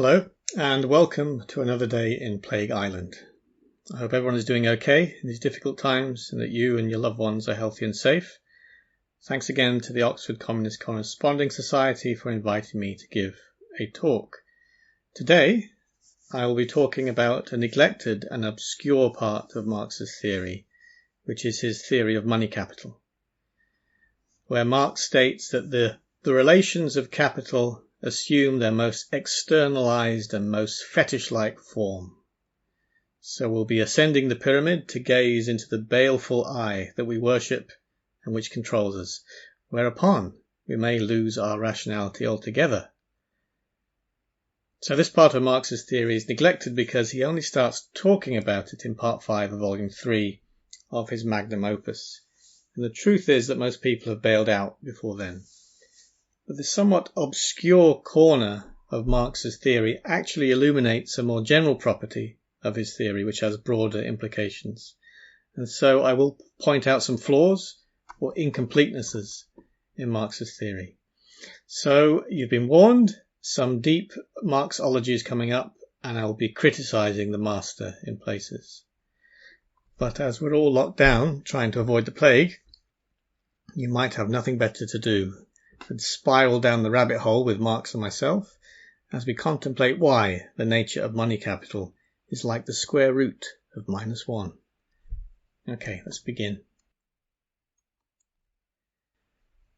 Hello, and welcome to another day in Plague Island. I hope everyone is doing okay in these difficult times and that you and your loved ones are healthy and safe. Thanks again to the Oxford Communist Corresponding Society for inviting me to give a talk. Today, I will be talking about a neglected and obscure part of Marx's theory, which is his theory of money capital, where Marx states that the relations of capital assume their most externalized and most fetish-like form. So we'll be ascending the pyramid to gaze into the baleful eye that we worship and which controls us, whereupon we may lose our rationality altogether. So this part of Marx's theory is neglected because he only starts talking about it in part 5 of volume 3 of his magnum opus. And the truth is that most people have bailed out before then. But the somewhat obscure corner of Marx's theory actually illuminates a more general property of his theory which has broader implications. And so I will point out some flaws or incompletenesses in Marx's theory. So you've been warned, some deep Marxology is coming up, and I will be criticizing the master in places. But as we're all locked down trying to avoid the plague, you might have nothing better to do and spiral down the rabbit hole with Marx and myself as we contemplate why the nature of money capital is like the square root of -1. Okay, let's begin.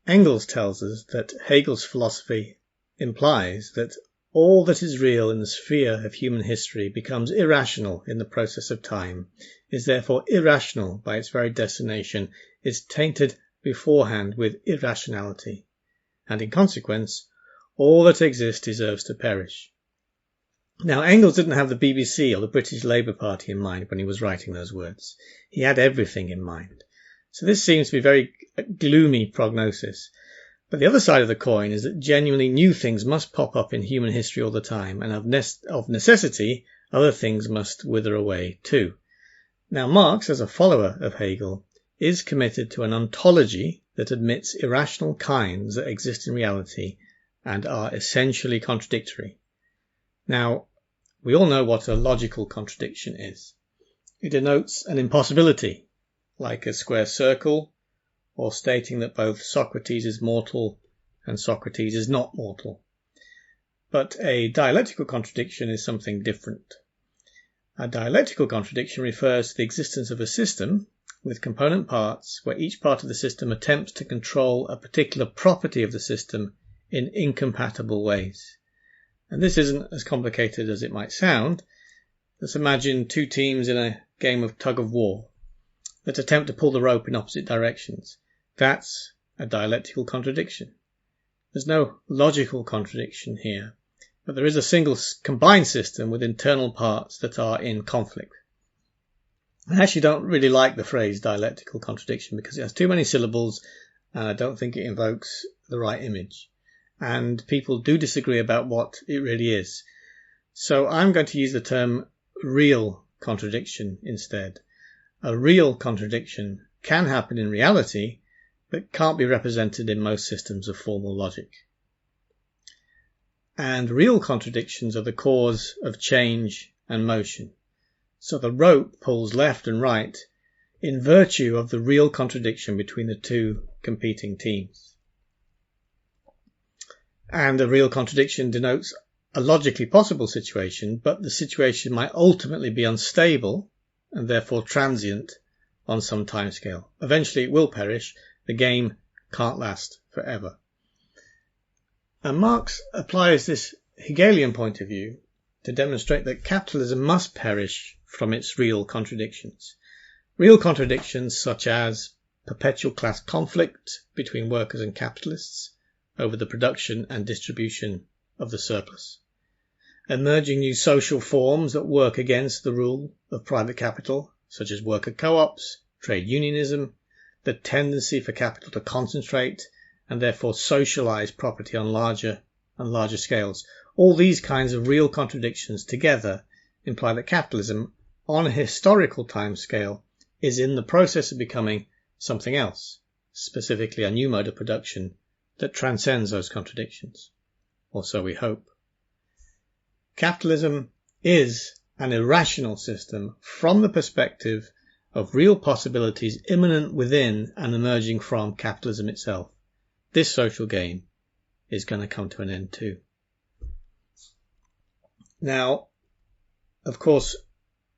Engels tells us that Hegel's philosophy implies that all that is real in the sphere of human history becomes irrational in the process of time, is therefore irrational by its very destination, is tainted beforehand with irrationality, and in consequence, all that exists deserves to perish. Now, Engels didn't have the BBC or the British Labour Party in mind when he was writing those words. He had everything in mind. So this seems to be very gloomy prognosis. But the other side of the coin is that genuinely new things must pop up in human history all the time, and of necessity, other things must wither away too. Now, Marx, as a follower of Hegel, is committed to an ontology that admits irrational kinds that exist in reality and are essentially contradictory. Now, we all know what a logical contradiction is. It denotes an impossibility, like a square circle, or stating that both Socrates is mortal and Socrates is not mortal. But a dialectical contradiction is something different. A dialectical contradiction refers to the existence of a system with component parts where each part of the system attempts to control a particular property of the system in incompatible ways. And this isn't as complicated as it might sound. Let's imagine two teams in a game of tug of war that attempt to pull the rope in opposite directions. That's a dialectical contradiction. There's no logical contradiction here, but there is a single combined system with internal parts that are in conflict. I actually don't really like the phrase dialectical contradiction because it has too many syllables and I don't think it invokes the right image. And people do disagree about what it really is. So I'm going to use the term real contradiction instead. A real contradiction can happen in reality, but can't be represented in most systems of formal logic. And real contradictions are the cause of change and motion. So the rope pulls left and right in virtue of the real contradiction between the two competing teams. And a real contradiction denotes a logically possible situation, but the situation might ultimately be unstable and therefore transient on some timescale. Eventually it will perish. The game can't last forever. And Marx applies this Hegelian point of view to demonstrate that capitalism must perish from its real contradictions. Real contradictions such as perpetual class conflict between workers and capitalists over the production and distribution of the surplus. Emerging new social forms that work against the rule of private capital, such as worker co-ops, trade unionism, the tendency for capital to concentrate and therefore socialize property on larger and larger scales. All these kinds of real contradictions together imply that capitalism, on a historical timescale, is in the process of becoming something else, specifically a new mode of production that transcends those contradictions. Or so we hope. capitalism is an irrational system from the perspective of real possibilities immanent within and emerging from capitalism itself. This social game is going to come to an end too. Now, of course,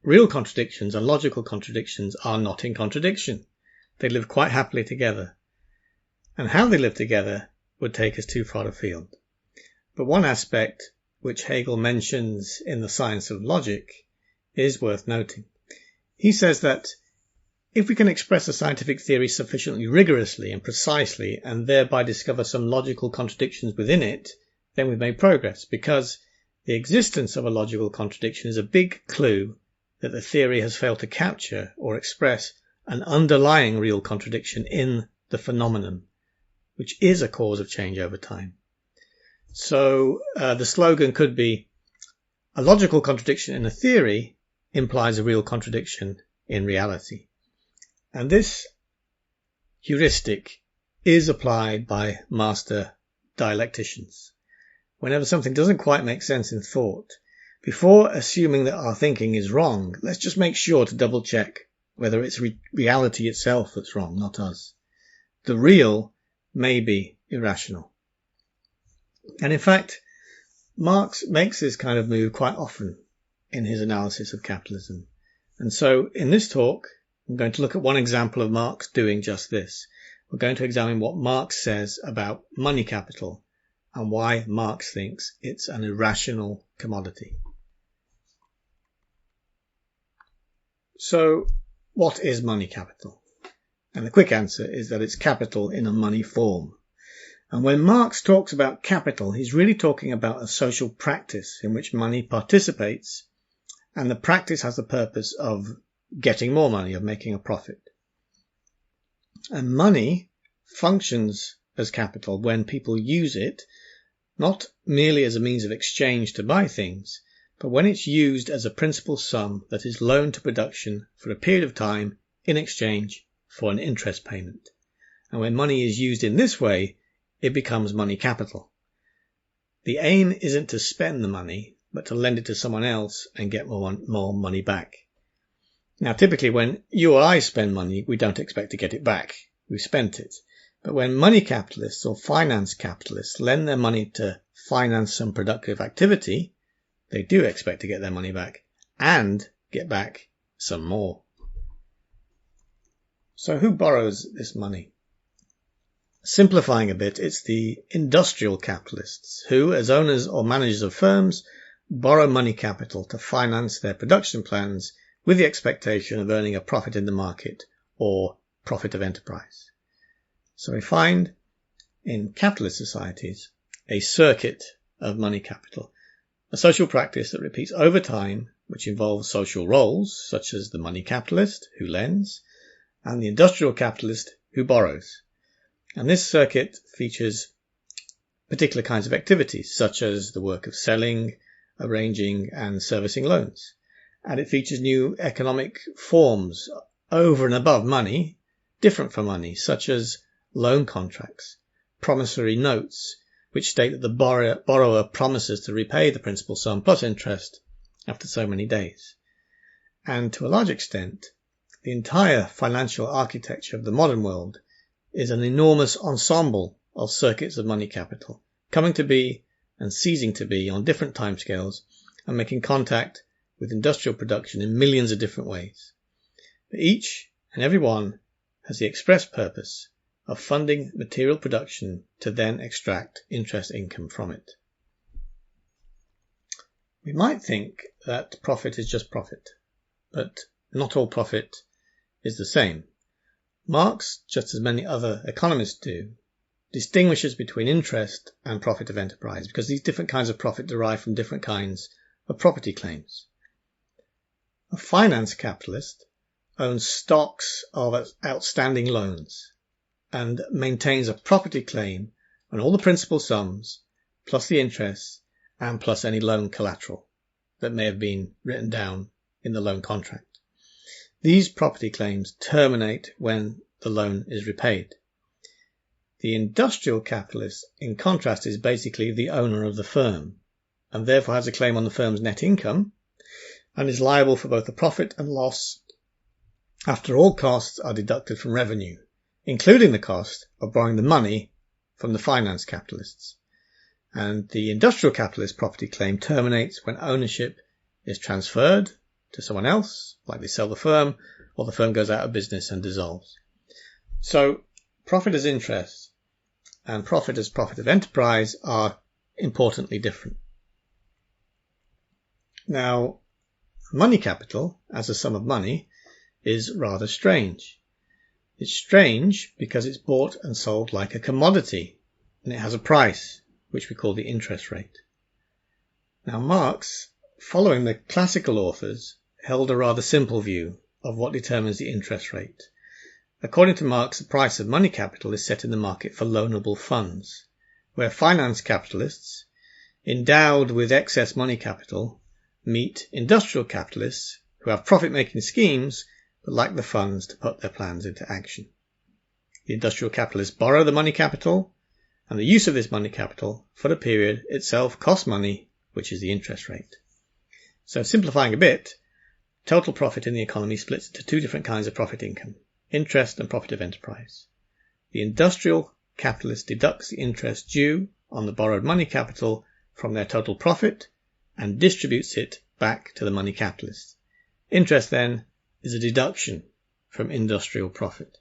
real contradictions and logical contradictions are not in contradiction. They live quite happily together. And how they live together would take us too far afield. But one aspect which Hegel mentions in The Science of Logic is worth noting. He says that if we can express a scientific theory sufficiently rigorously and precisely and thereby discover some logical contradictions within it, then we've made progress, because the existence of a logical contradiction is a big clue that the theory has failed to capture or express an underlying real contradiction in the phenomenon, which is a cause of change over time. So the slogan could be, a logical contradiction in a theory implies a real contradiction in reality. And this heuristic is applied by master dialecticians. Whenever something doesn't quite make sense in thought, before assuming that our thinking is wrong, let's just make sure to double check whether it's reality itself that's wrong, not us. The real may be irrational. And in fact, Marx makes this kind of move quite often in his analysis of capitalism. And so in this talk, I'm going to look at one example of Marx doing just this. We're going to examine what Marx says about money capital and why Marx thinks it's an irrational commodity. So, what is money capital? And the quick answer is that it's capital in a money form. And when Marx talks about capital, he's really talking about a social practice in which money participates, and the practice has the purpose of getting more money, of making a profit. And money functions as capital when people use it, not merely as a means of exchange to buy things, but when it's used as a principal sum that is loaned to production for a period of time in exchange for an interest payment. And when money is used in this way, it becomes money capital. The aim isn't to spend the money, but to lend it to someone else and get more money back. Now, typically when you or I spend money, we don't expect to get it back. We've spent it. But when money capitalists or finance capitalists lend their money to finance some productive activity, they do expect to get their money back and get back some more. So who borrows this money? Simplifying a bit, it's the industrial capitalists who, as owners or managers of firms, borrow money capital to finance their production plans with the expectation of earning a profit in the market or profit of enterprise. So we find in capitalist societies a circuit of money capital, a social practice that repeats over time, which involves social roles such as the money capitalist who lends and the industrial capitalist who borrows. And this circuit features particular kinds of activities such as the work of selling, arranging and servicing loans. And it features new economic forms over and above money, different from money, such as loan contracts, promissory notes, which state that the borrower promises to repay the principal sum plus interest after so many days. And to a large extent, the entire financial architecture of the modern world is an enormous ensemble of circuits of money capital, coming to be and ceasing to be on different timescales and making contact with industrial production in millions of different ways. But each and every one has the express purpose of funding material production to then extract interest income from it. We might think that profit is just profit, but not all profit is the same. Marx, just as many other economists do, distinguishes between interest and profit of enterprise because these different kinds of profit derive from different kinds of property claims. A finance capitalist owns stocks of outstanding loans and maintains a property claim on all the principal sums, plus the interest, and plus any loan collateral that may have been written down in the loan contract. These property claims terminate when the loan is repaid. The industrial capitalist, in contrast, is basically the owner of the firm and therefore has a claim on the firm's net income, and is liable for both the profit and loss after all costs are deducted from revenue, including the cost of borrowing the money from the finance capitalists. And the industrial capitalist property claim terminates when ownership is transferred to someone else, like they sell the firm, or the firm goes out of business and dissolves. So profit as interest and profit as profit of enterprise are importantly different. Now, money capital, as a sum of money, is rather strange. It's strange because it's bought and sold like a commodity, and it has a price, which we call the interest rate. Now, Marx, following the classical authors, held a rather simple view of what determines the interest rate. According to Marx, the price of money capital is set in the market for loanable funds, where finance capitalists, endowed with excess money capital, meet industrial capitalists who have profit-making schemes but lack the funds to put their plans into action. The industrial capitalists borrow the money capital, and the use of this money capital for the period itself costs money, which is the interest rate. So simplifying a bit, total profit in the economy splits into two different kinds of profit income: interest and profit of enterprise. The industrial capitalist deducts the interest due on the borrowed money capital from their total profit and distributes it back to the money capitalist. Interest, then, is a deduction from industrial profit.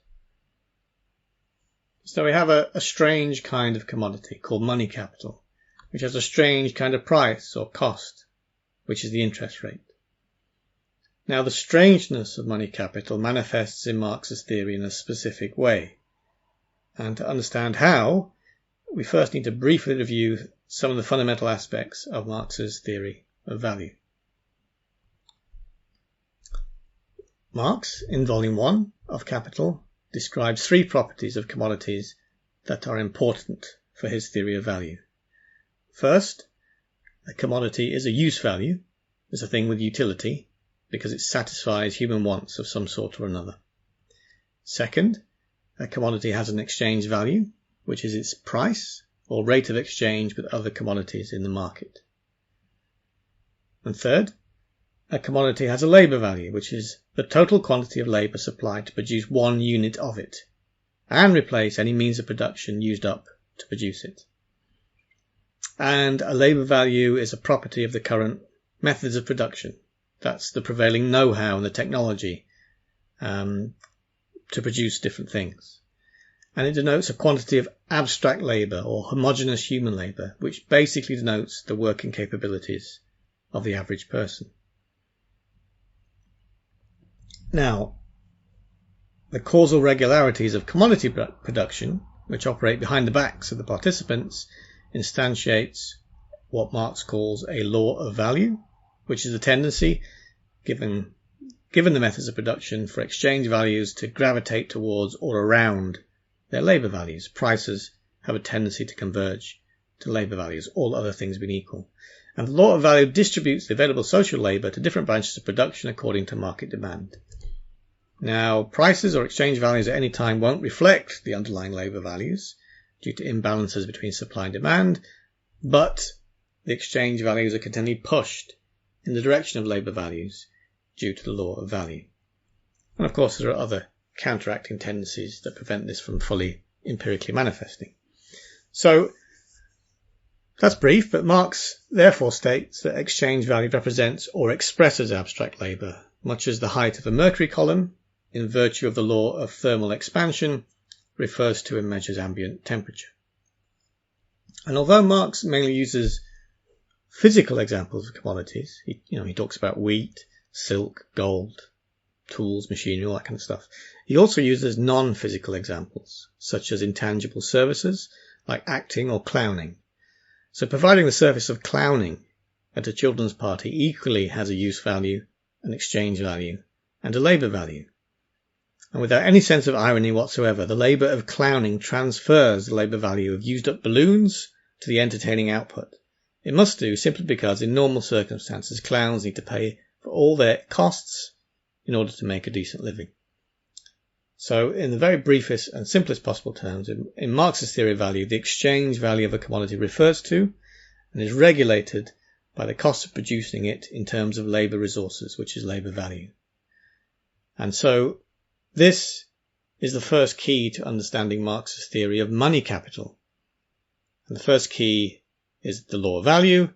So we have a strange kind of commodity called money capital, which has a strange kind of price or cost, which is the interest rate. Now, the strangeness of money capital manifests in Marx's theory in a specific way. And to understand how, we first need to briefly review some of the fundamental aspects of Marx's theory of value. Marx, in Volume 1 of Capital, describes three properties of commodities that are important for his theory of value. First, a commodity is a use value, is a thing with utility, because it satisfies human wants of some sort or another. Second, a commodity has an exchange value, which is its price or rate of exchange with other commodities in the market. And third, a commodity has a labour value, which is the total quantity of labour supplied to produce one unit of it, and replace any means of production used up to produce it. And a labour value is a property of the current methods of production. That's the prevailing know-how and the technology to produce different things. And it denotes a quantity of abstract labour or homogeneous human labour, which basically denotes the working capabilities of the average person. Now, the causal regularities of commodity production, which operate behind the backs of the participants, instantiates what Marx calls a law of value, which is a tendency, given the methods of production, for exchange values to gravitate towards or around their labour values. Prices have a tendency to converge to labour values, all other things being equal. And the law of value distributes the available social labour to different branches of production according to market demand. Now, prices or exchange values at any time won't reflect the underlying labour values due to imbalances between supply and demand, but the exchange values are continually pushed in the direction of labour values due to the law of value. And of course, there are other counteracting tendencies that prevent this from fully empirically manifesting. So, that's brief, but Marx therefore states that exchange value represents or expresses abstract labour, much as the height of a mercury column, in virtue of the law of thermal expansion, refers to and measures ambient temperature. And although Marx mainly uses physical examples of commodities, he talks about wheat, silk, gold, tools, machinery, all that kind of stuff, he also uses non-physical examples, such as intangible services, like acting or clowning. So providing the service of clowning at a children's party equally has a use value, an exchange value, and a labour value. And without any sense of irony whatsoever, the labour of clowning transfers the labour value of used-up balloons to the entertaining output. It must do simply because in normal circumstances clowns need to pay for all their costs in order to make a decent living. So in the very briefest and simplest possible terms, in Marx's theory of value, the exchange value of a commodity refers to and is regulated by the cost of producing it in terms of labour resources, which is labour value. And so this is the first key to understanding Marx's theory of money capital. And the first key is the law of value,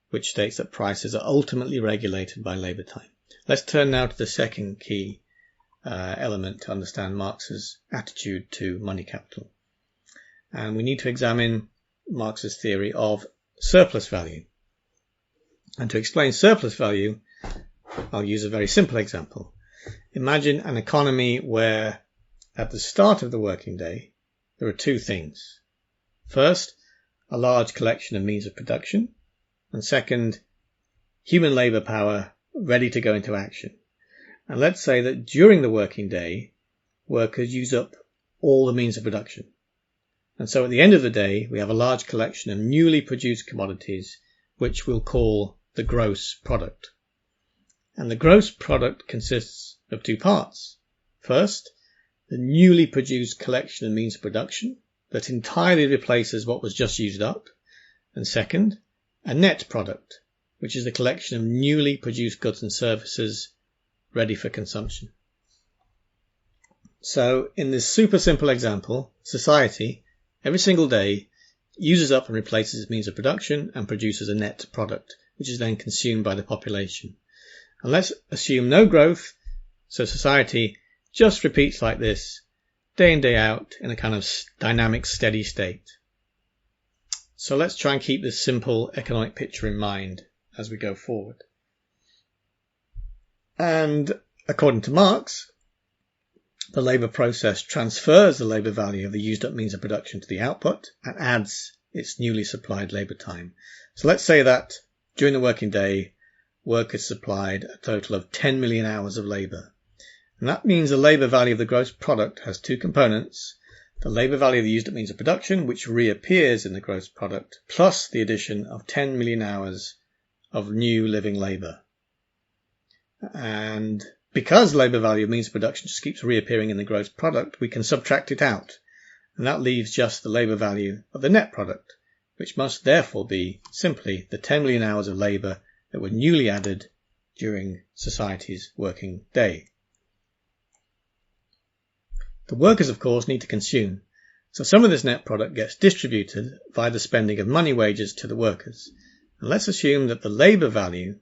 which states that prices are ultimately regulated by labour time. Let's turn now to the second key element to understand Marx's attitude to money capital. And we need to examine Marx's theory of surplus value. And to explain surplus value, I'll use a very simple example. Imagine an economy where at the start of the working day, there are two things. First, a large collection of means of production, and second, human labour power ready to go into action. And let's say that during the working day, workers use up all the means of production. And so at the end of the day, we have a large collection of newly produced commodities, which we'll call the gross product. And the gross product consists of two parts. First, the newly produced collection of means of production that entirely replaces what was just used up. And second, a net product, which is the collection of newly produced goods and services ready for consumption. So in this super simple example, society, every single day, uses up and replaces means of production and produces a net product, which is then consumed by the population. And let's assume no growth, so society just repeats like this, day in, day out, in a kind of dynamic, steady state. So let's try and keep this simple economic picture in mind as we go forward. And according to Marx, the labour process transfers the labour value of the used up means of production to the output and adds its newly supplied labour time. So let's say that during the working day, workers supplied a total of 10 million hours of labour. And that means the labour value of the gross product has two components. The labour value of the used up means of production, which reappears in the gross product, plus the addition of 10 million hours of new living labour. And because labour value of means of production just keeps reappearing in the gross product, we can subtract it out. And that leaves just the labour value of the net product, which must therefore be simply the 10 million hours of labour that were newly added during society's working day. The workers, of course, need to consume, so some of this net product gets distributed via the spending of money wages to the workers. And let's assume that the labour value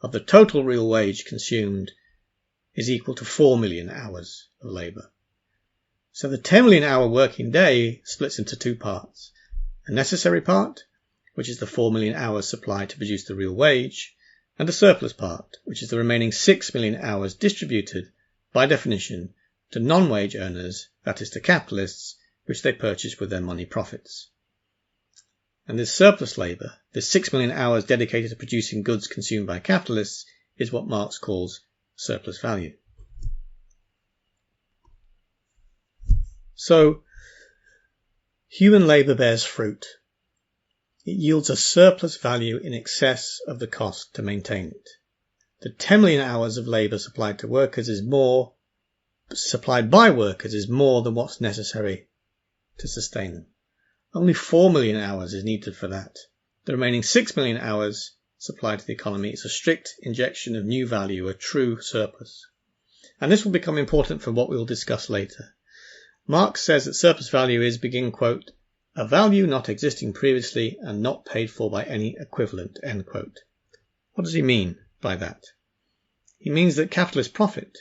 of the total real wage consumed is equal to 4 million hours of labour. So the 10 million hour working day splits into two parts. A necessary part, which is the 4 million hours supplied to produce the real wage, and a surplus part, which is the remaining 6 million hours distributed, by definition, to non-wage earners, that is to capitalists, which they purchase with their money profits. And this surplus labour, this 6 million hours dedicated to producing goods consumed by capitalists, is what Marx calls surplus value. So, human labour bears fruit. It yields a surplus value in excess of the cost to maintain it. The 10 million hours of labour supplied by workers is more than what's necessary to sustain them. Only 4 million hours is needed for that. The remaining 6 million hours supplied to the economy is a strict injection of new value, a true surplus. And this will become important for what we will discuss later. Marx says that surplus value is, begin quote, a value not existing previously and not paid for by any equivalent, end quote. What does he mean by that? He means that capitalist profit,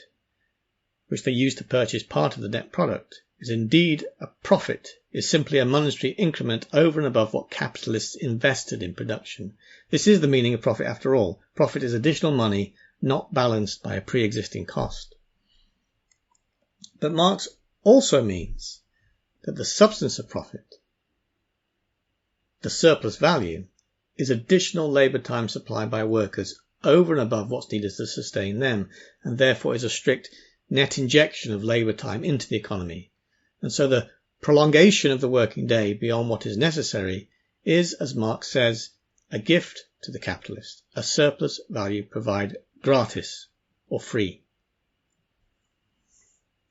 which they use to purchase part of the net product, is indeed a profit, is simply a monetary increment over and above what capitalists invested in production. This is the meaning of profit after all. Profit is additional money not balanced by a pre-existing cost. But Marx also means that the substance of profit, the surplus value, is additional labour time supplied by workers over and above what's needed to sustain them, and therefore is a strict net injection of labour time into the economy. And so the prolongation of the working day beyond what is necessary is, as Marx says, a gift to the capitalist, a surplus value provided gratis or free.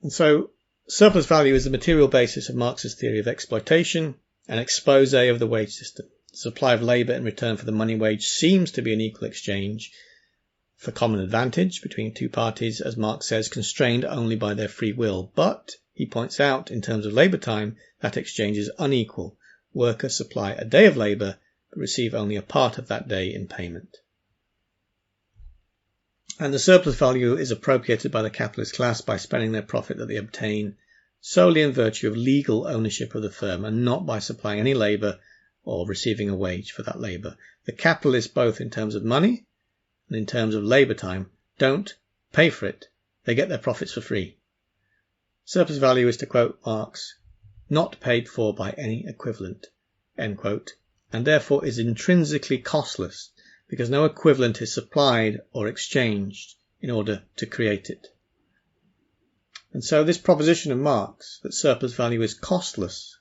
And so surplus value is the material basis of Marx's theory of exploitation, an expose of the wage system. The supply of labour in return for the money wage seems to be an equal exchange for common advantage between two parties, as Marx says, constrained only by their free will. But he points out, in terms of labour time, that exchange is unequal. Workers supply a day of labour, but receive only a part of that day in payment. And the surplus value is appropriated by the capitalist class by spending their profit that they obtain solely in virtue of legal ownership of the firm and not by supplying any labour or receiving a wage for that labour. The capitalists, both in terms of money and in terms of labour time, don't pay for it. They get their profits for free. Surplus value is, to quote Marx, not paid for by any equivalent, end quote, and therefore is intrinsically costless because no equivalent is supplied or exchanged in order to create it. And so this proposition of Marx that surplus value is costless,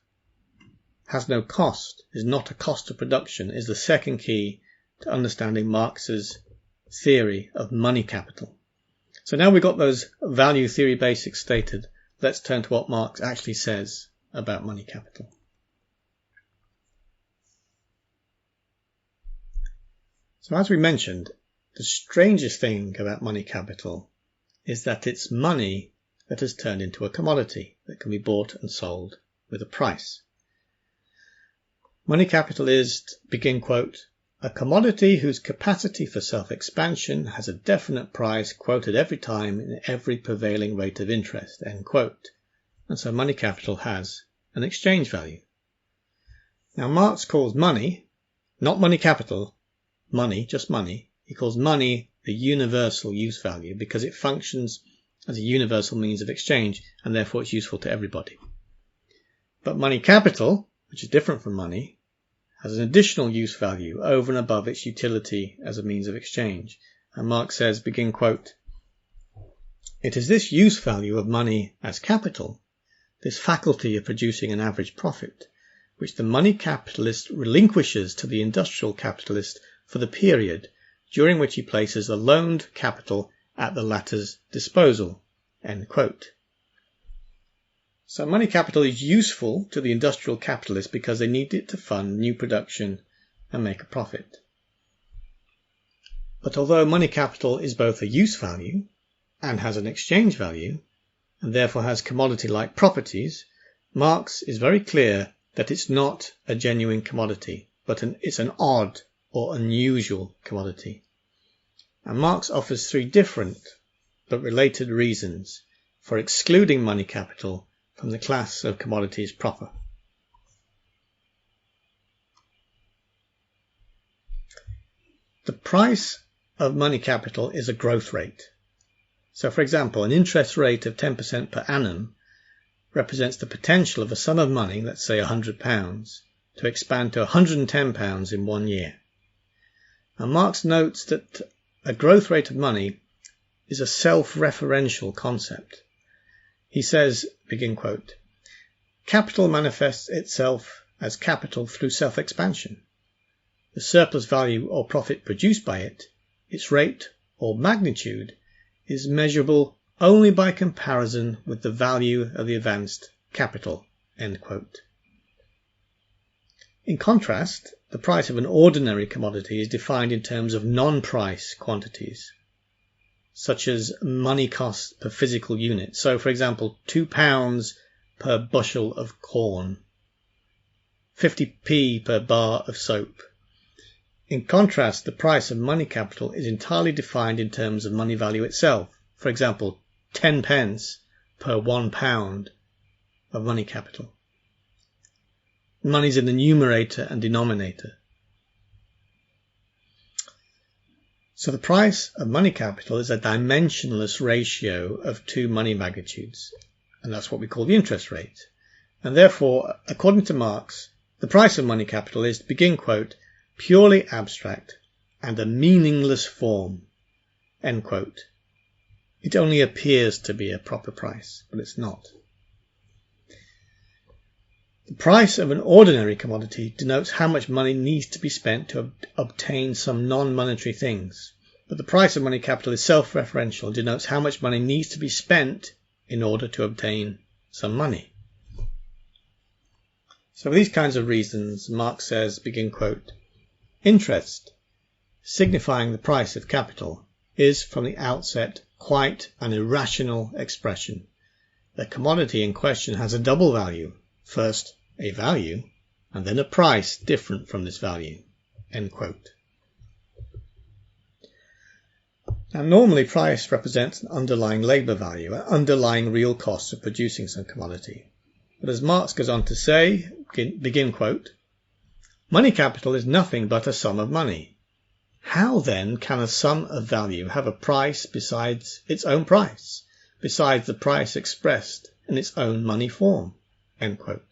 has no cost, is not a cost of production, is the second key to understanding Marx's theory of money capital. So now we've got those value theory basics stated, let's turn to what Marx actually says about money capital. So as we mentioned, the strangest thing about money capital is that it's money that has turned into a commodity that can be bought and sold with a price. Money capital is, begin quote, a commodity whose capacity for self-expansion has a definite price quoted every time in every prevailing rate of interest, end quote. And so money capital has an exchange value. Now Marx calls money, not money capital, money, just money. He calls money the universal use value because it functions as a universal means of exchange and therefore it's useful to everybody. But money capital, which is different from money, has an additional use value over and above its utility as a means of exchange. And Marx says, begin quote, it is this use value of money as capital, this faculty of producing an average profit, which the money capitalist relinquishes to the industrial capitalist for the period during which he places the loaned capital at the latter's disposal, end quote. So money capital is useful to the industrial capitalist because they need it to fund new production and make a profit. But although money capital is both a use value and has an exchange value, and therefore has commodity-like properties, Marx is very clear that it's not a genuine commodity, but it's an odd or unusual commodity. And Marx offers three different but related reasons for excluding money capital from the class of commodities proper. The price of money capital is a growth rate. So for example, an interest rate of 10% per annum represents the potential of a sum of money, let's say £100, to expand to £110 in 1 year. And Marx notes that a growth rate of money is a self-referential concept. He says, begin quote, capital manifests itself as capital through self-expansion. The surplus value or profit produced by it, its rate or magnitude, is measurable only by comparison with the value of the advanced capital, end quote. In contrast, the price of an ordinary commodity is defined in terms of non-price quantities, such as money cost per physical unit. So, for example, £2 per bushel of corn, 50p per bar of soap. In contrast, the price of money capital is entirely defined in terms of money value itself. For example, 10 pence per £1 of money capital. Money's in the numerator and denominator. So the price of money capital is a dimensionless ratio of two money magnitudes, and that's what we call the interest rate. And therefore, according to Marx, the price of money capital is, begin quote, purely abstract and a meaningless form, end quote. It only appears to be a proper price, but it's not. The price of an ordinary commodity denotes how much money needs to be spent to obtain some non-monetary things. But the price of money capital is self-referential and denotes how much money needs to be spent in order to obtain some money. So for these kinds of reasons, Marx says, begin quote, interest, signifying the price of capital, is from the outset quite an irrational expression. The commodity in question has a double value. First, a value, and then a price different from this value. End quote. Now, normally price represents an underlying labour value, an underlying real cost of producing some commodity. But as Marx goes on to say, begin quote, money capital is nothing but a sum of money. How then can a sum of value have a price besides its own price, besides the price expressed in its own money form? End quote.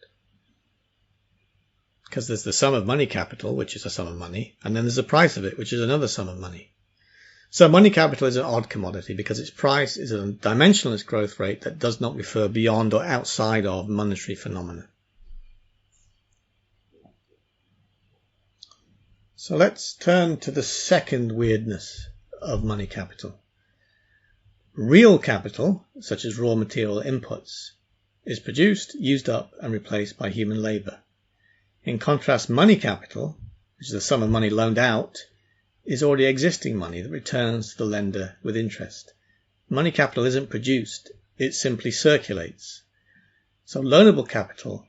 Because there's the sum of money capital, which is a sum of money, and then there's the price of it, which is another sum of money. So money capital is an odd commodity because its price is a dimensionless growth rate that does not refer beyond or outside of monetary phenomena. So let's turn to the second weirdness of money capital. Real capital, such as raw material inputs, is produced, used up, and replaced by human labour. In contrast, money capital, which is the sum of money loaned out, is already existing money that returns to the lender with interest. Money capital isn't produced, it simply circulates. So loanable capital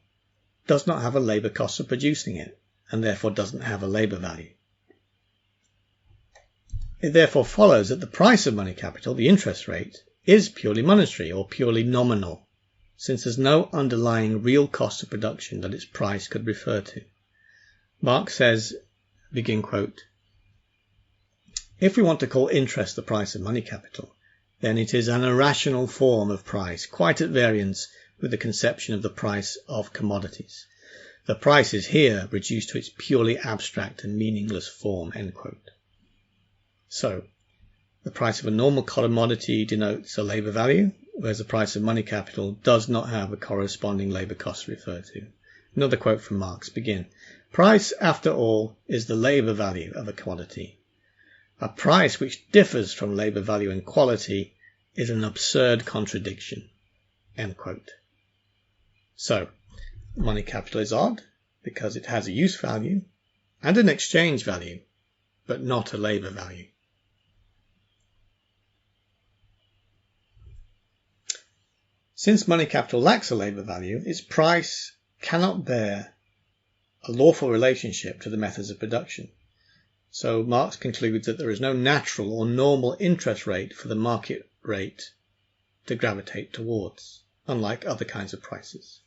does not have a labour cost of producing it, and therefore doesn't have a labour value. It therefore follows that the price of money capital, the interest rate, is purely monetary or purely nominal, since there's no underlying real cost of production that its price could refer to. Marx says, begin quote, if we want to call interest the price of money capital, then it is an irrational form of price, quite at variance with the conception of the price of commodities. The price is here reduced to its purely abstract and meaningless form. End quote. So, the price of a normal commodity denotes a labour value, whereas the price of money capital does not have a corresponding labour cost to refer to. Another quote from Marx, begin. Price, after all, is the labour value of a commodity. A price which differs from labour value in quality is an absurd contradiction. End quote. So, money capital is odd because it has a use value and an exchange value, but not a labour value. Since money capital lacks a labour value, its price cannot bear a lawful relationship to the methods of production. So Marx concludes that there is no natural or normal interest rate for the market rate to gravitate towards, unlike other kinds of prices.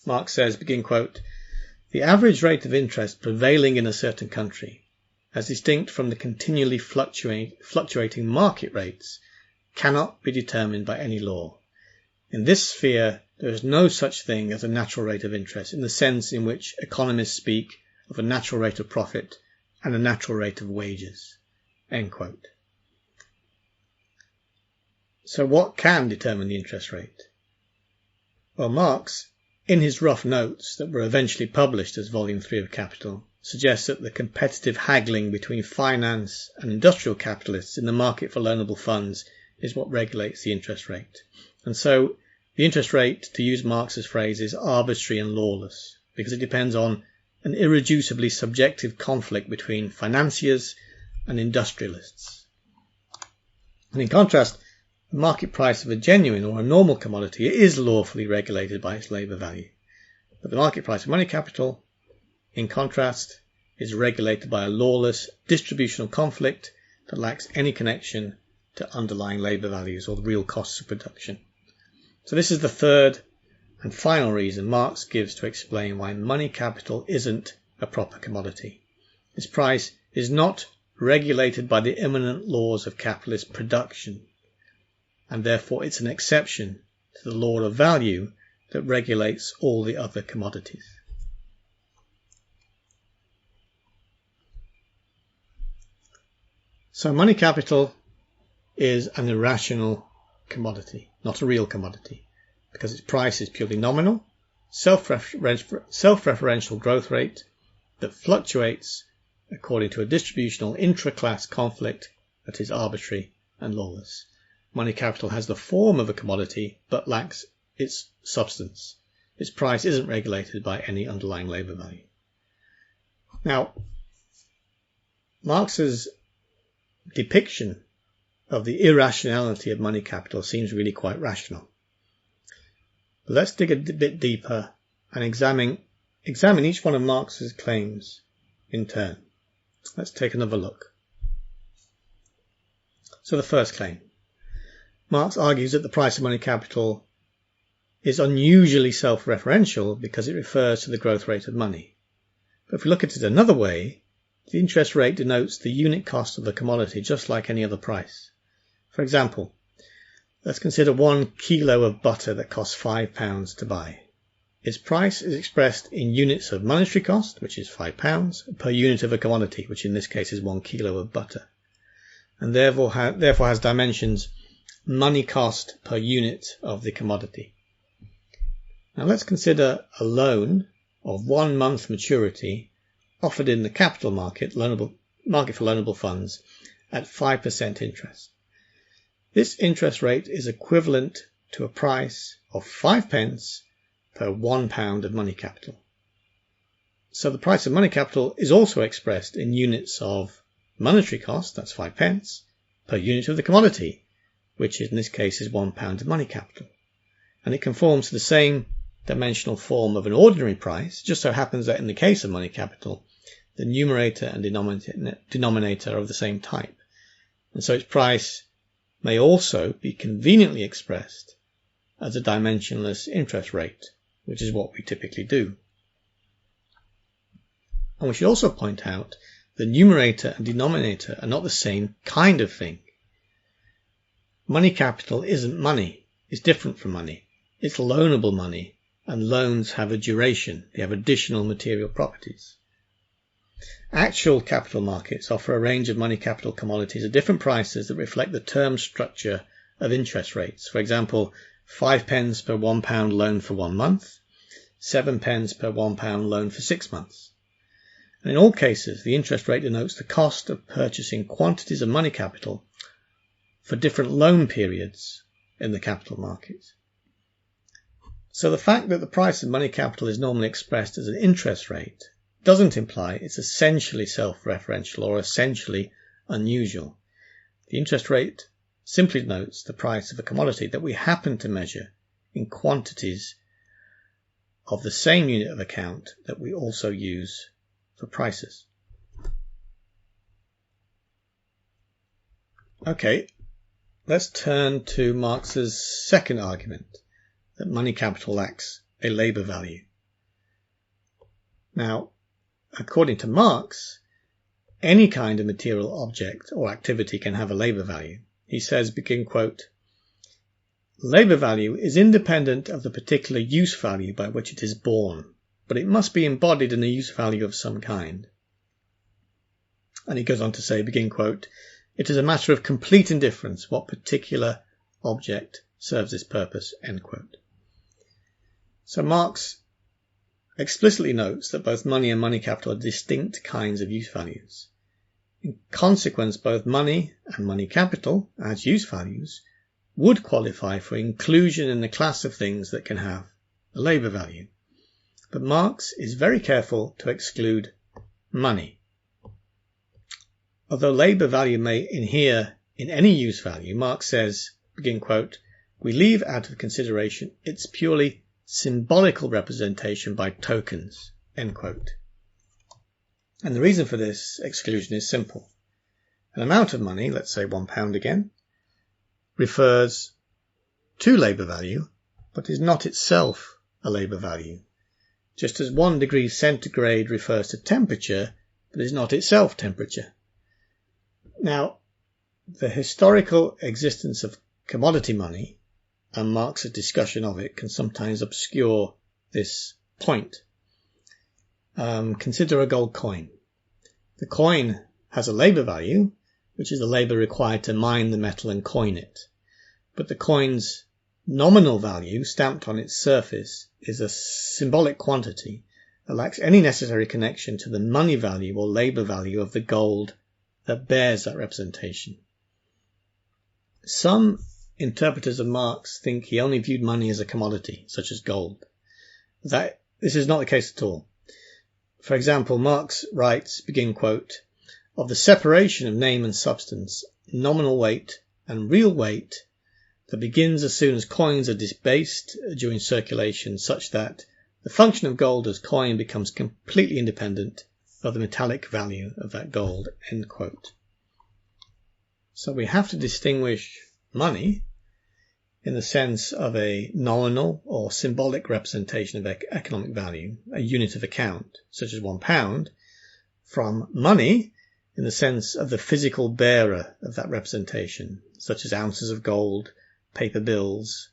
Marx says, begin quote, the average rate of interest prevailing in a certain country, as distinct from the continually fluctuating market rates, cannot be determined by any law. In this sphere, there is no such thing as a natural rate of interest in the sense in which economists speak of a natural rate of profit and a natural rate of wages. End quote. So what can determine the interest rate? Well, Marx, in his rough notes that were eventually published as Volume 3 of Capital, suggests that the competitive haggling between finance and industrial capitalists in the market for loanable funds is what regulates the interest rate. And so the interest rate, to use Marx's phrase, is arbitrary and lawless because it depends on an irreducibly subjective conflict between financiers and industrialists. And in contrast, the market price of a genuine or a normal commodity is lawfully regulated by its labour value. But the market price of money capital, in contrast, is regulated by a lawless distributional conflict that lacks any connection to underlying labour values or the real costs of production. So this is the third and final reason Marx gives to explain why money capital isn't a proper commodity. Its price is not regulated by the immanent laws of capitalist production, and therefore it's an exception to the law of value that regulates all the other commodities. So money capital is an irrational commodity, not a real commodity, because its price is purely nominal, self-referential growth rate that fluctuates according to a distributional intra-class conflict that is arbitrary and lawless. Money capital has the form of a commodity but lacks its substance. its price isn't regulated by any underlying labour value. Now, Marx's depiction of the irrationality of money capital seems really quite rational. But let's dig a bit deeper and examine each one of Marx's claims in turn. Let's take another look. So the first claim. Marx argues that the price of money capital is unusually self-referential because it refers to the growth rate of money. But if we look at it another way, the interest rate denotes the unit cost of the commodity just like any other price. For example, let's consider 1 kilo of butter that costs £5 to buy. Its price is expressed in units of monetary cost, which is £5, per unit of a commodity, which in this case is 1 kilo of butter, and therefore has dimensions money cost per unit of the commodity. Now let's consider a loan of 1 month maturity offered in the capital market, market for loanable funds, at 5% interest. This interest rate is equivalent to a price of 5p per £1 of money capital. So the price of money capital is also expressed in units of monetary cost, that's 5p, per unit of the commodity, which in this case is £1 of money capital. And it conforms to the same dimensional form of an ordinary price. Just so happens that in the case of money capital, the numerator and denominator are of the same type. And so its price may also be conveniently expressed as a dimensionless interest rate, which is what we typically do. And we should also point out the numerator and denominator are not the same kind of thing. Money capital isn't money. It's different from money. It's loanable money, and loans have a duration. They have additional material properties. Actual capital markets offer a range of money capital commodities at different prices that reflect the term structure of interest rates. For example, 5p per £1 loan for 1 month, 7p per £1 loan for 6 months. And in all cases, the interest rate denotes the cost of purchasing quantities of money capital for different loan periods in the capital market. So the fact that the price of money capital is normally expressed as an interest rate doesn't imply it's essentially self-referential or essentially unusual. The interest rate simply denotes the price of a commodity that we happen to measure in quantities of the same unit of account that we also use for prices. Okay, let's turn to Marx's second argument, that money capital lacks a labour value. Now, according to Marx, any kind of material object or activity can have a labour value. He says, begin quote, "Labour value is independent of the particular use value by which it is born, but it must be embodied in a use value of some kind." And he goes on to say, begin quote, "It is a matter of complete indifference what particular object serves this purpose," end quote. So Marx explicitly notes that both money and money capital are distinct kinds of use values. In consequence, both money and money capital, as use values, would qualify for inclusion in the class of things that can have a labour value. But Marx is very careful to exclude money. Although labour value may inhere in any use value, Marx says, begin quote, "We leave out of consideration its purely symbolical representation by tokens," end quote. And the reason for this exclusion is simple. An amount of money, let's say £1 again, refers to labour value, but is not itself a labour value. Just as 1 degree centigrade refers to temperature, but is not itself temperature. Now, the historical existence of commodity money and Marx's discussion of it can sometimes obscure this point. Consider a gold coin. The coin has a labour value, which is the labour required to mine the metal and coin it. But the coin's nominal value, stamped on its surface, is a symbolic quantity that lacks any necessary connection to the money value or labour value of the gold that bears that representation. Some interpreters of Marx think he only viewed money as a commodity, such as gold, that this is not the case at all. For example, Marx writes, begin quote, "Of the separation of name and substance, nominal weight and real weight, that begins as soon as coins are debased during circulation, such that the function of gold as coin becomes completely independent of the metallic value of that gold," end quote. So we have to distinguish money in the sense of a nominal or symbolic representation of economic value, a unit of account, such as £1, from money in the sense of the physical bearer of that representation, such as ounces of gold, paper bills,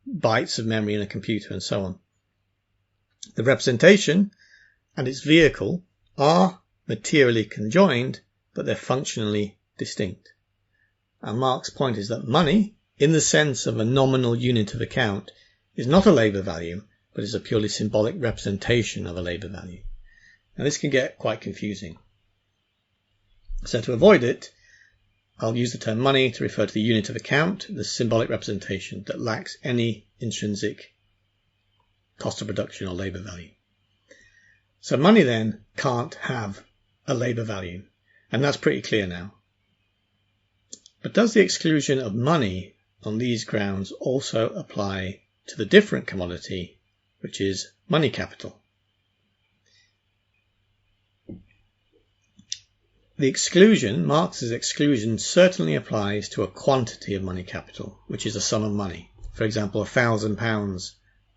bytes of memory in a computer, and so on. The representation and its vehicle are materially conjoined, but they're functionally distinct. And Marx's point is that money, in the sense of a nominal unit of account, is not a labour value, but is a purely symbolic representation of a labour value. Now this can get quite confusing. So to avoid it, I'll use the term money to refer to the unit of account, the symbolic representation that lacks any intrinsic cost of production or labour value. So money then can't have a labour value, and that's pretty clear now. But does the exclusion of money on these grounds also apply to the different commodity, which is money capital? The exclusion, Marx's exclusion, certainly applies to a quantity of money capital, which is a sum of money. For example, £1,000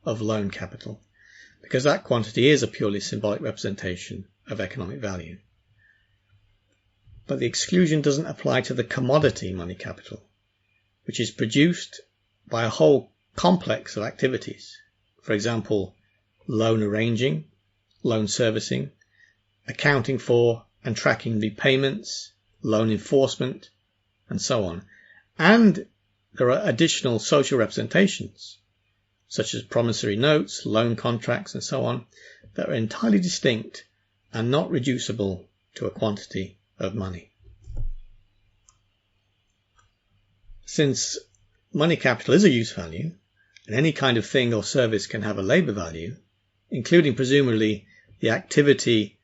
of loan capital, because that quantity is a purely symbolic representation of economic value. But the exclusion doesn't apply to the commodity money capital, which is produced by a whole complex of activities. For example, loan arranging, loan servicing, accounting for and tracking repayments, loan enforcement, and so on. And there are additional social representations, such as promissory notes, loan contracts, and so on, that are entirely distinct and not reducible to a quantity of money. Since money capital is a use value, and any kind of thing or service can have a labour value, including presumably the activity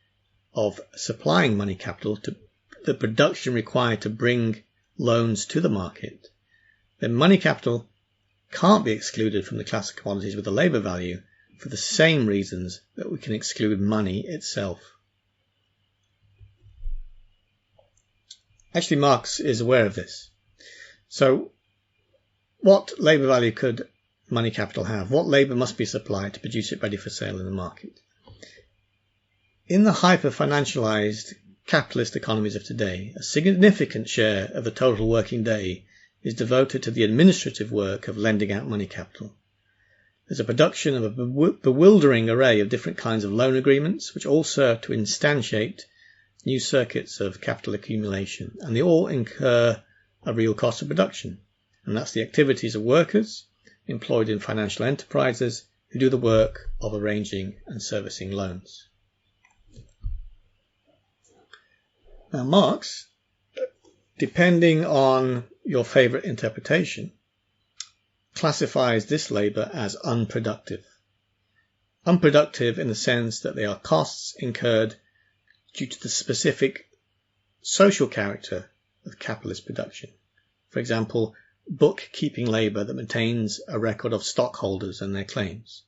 of supplying money capital to the production required to bring loans to the market, then money capital can't be excluded from the class of commodities with a labour value for the same reasons that we can exclude money itself. Actually, Marx is aware of this. So what labour value could money capital have? What labour must be supplied to produce it ready for sale in the market? In the hyper-financialized capitalist economies of today, a significant share of the total working day is devoted to the administrative work of lending out money capital. There's a production of a bewildering array of different kinds of loan agreements, which all serve to instantiate new circuits of capital accumulation, and they all incur a real cost of production, and that's the activities of workers employed in financial enterprises who do the work of arranging and servicing loans. Now, Marx, depending on your favourite interpretation, classifies this labour as unproductive. Unproductive in the sense that they are costs incurred due to the specific social character of capitalist production. For example, bookkeeping labour that maintains a record of stockholders and their claims.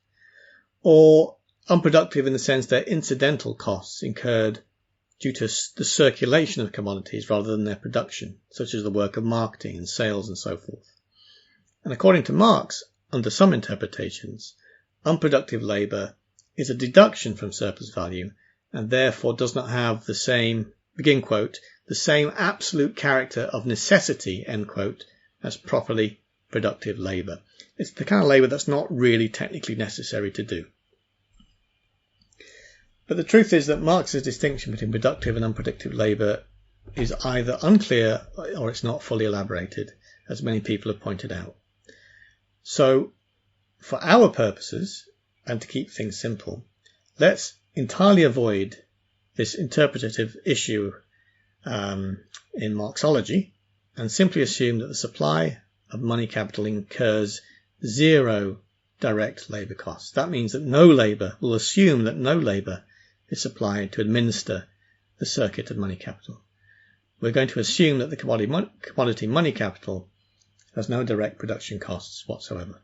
Or unproductive in the sense they're incidental costs incurred due to the circulation of commodities rather than their production, such as the work of marketing and sales and so forth. And according to Marx, under some interpretations, unproductive labour is a deduction from surplus value and therefore does not have the same, begin quote, the same absolute character of necessity, end quote, as properly productive labour. It's the kind of labour that's not really technically necessary to do. But the truth is that Marx's distinction between productive and unproductive labour is either unclear or it's not fully elaborated, as many people have pointed out. So, for our purposes, and to keep things simple, let's entirely avoid this interpretative issue in Marxology and simply assume that the supply of money capital incurs zero direct labour costs. That means that no labour, we'll assume that no labour is supplied to administer the circuit of money capital. We're going to assume that the commodity money capital has no direct production costs whatsoever.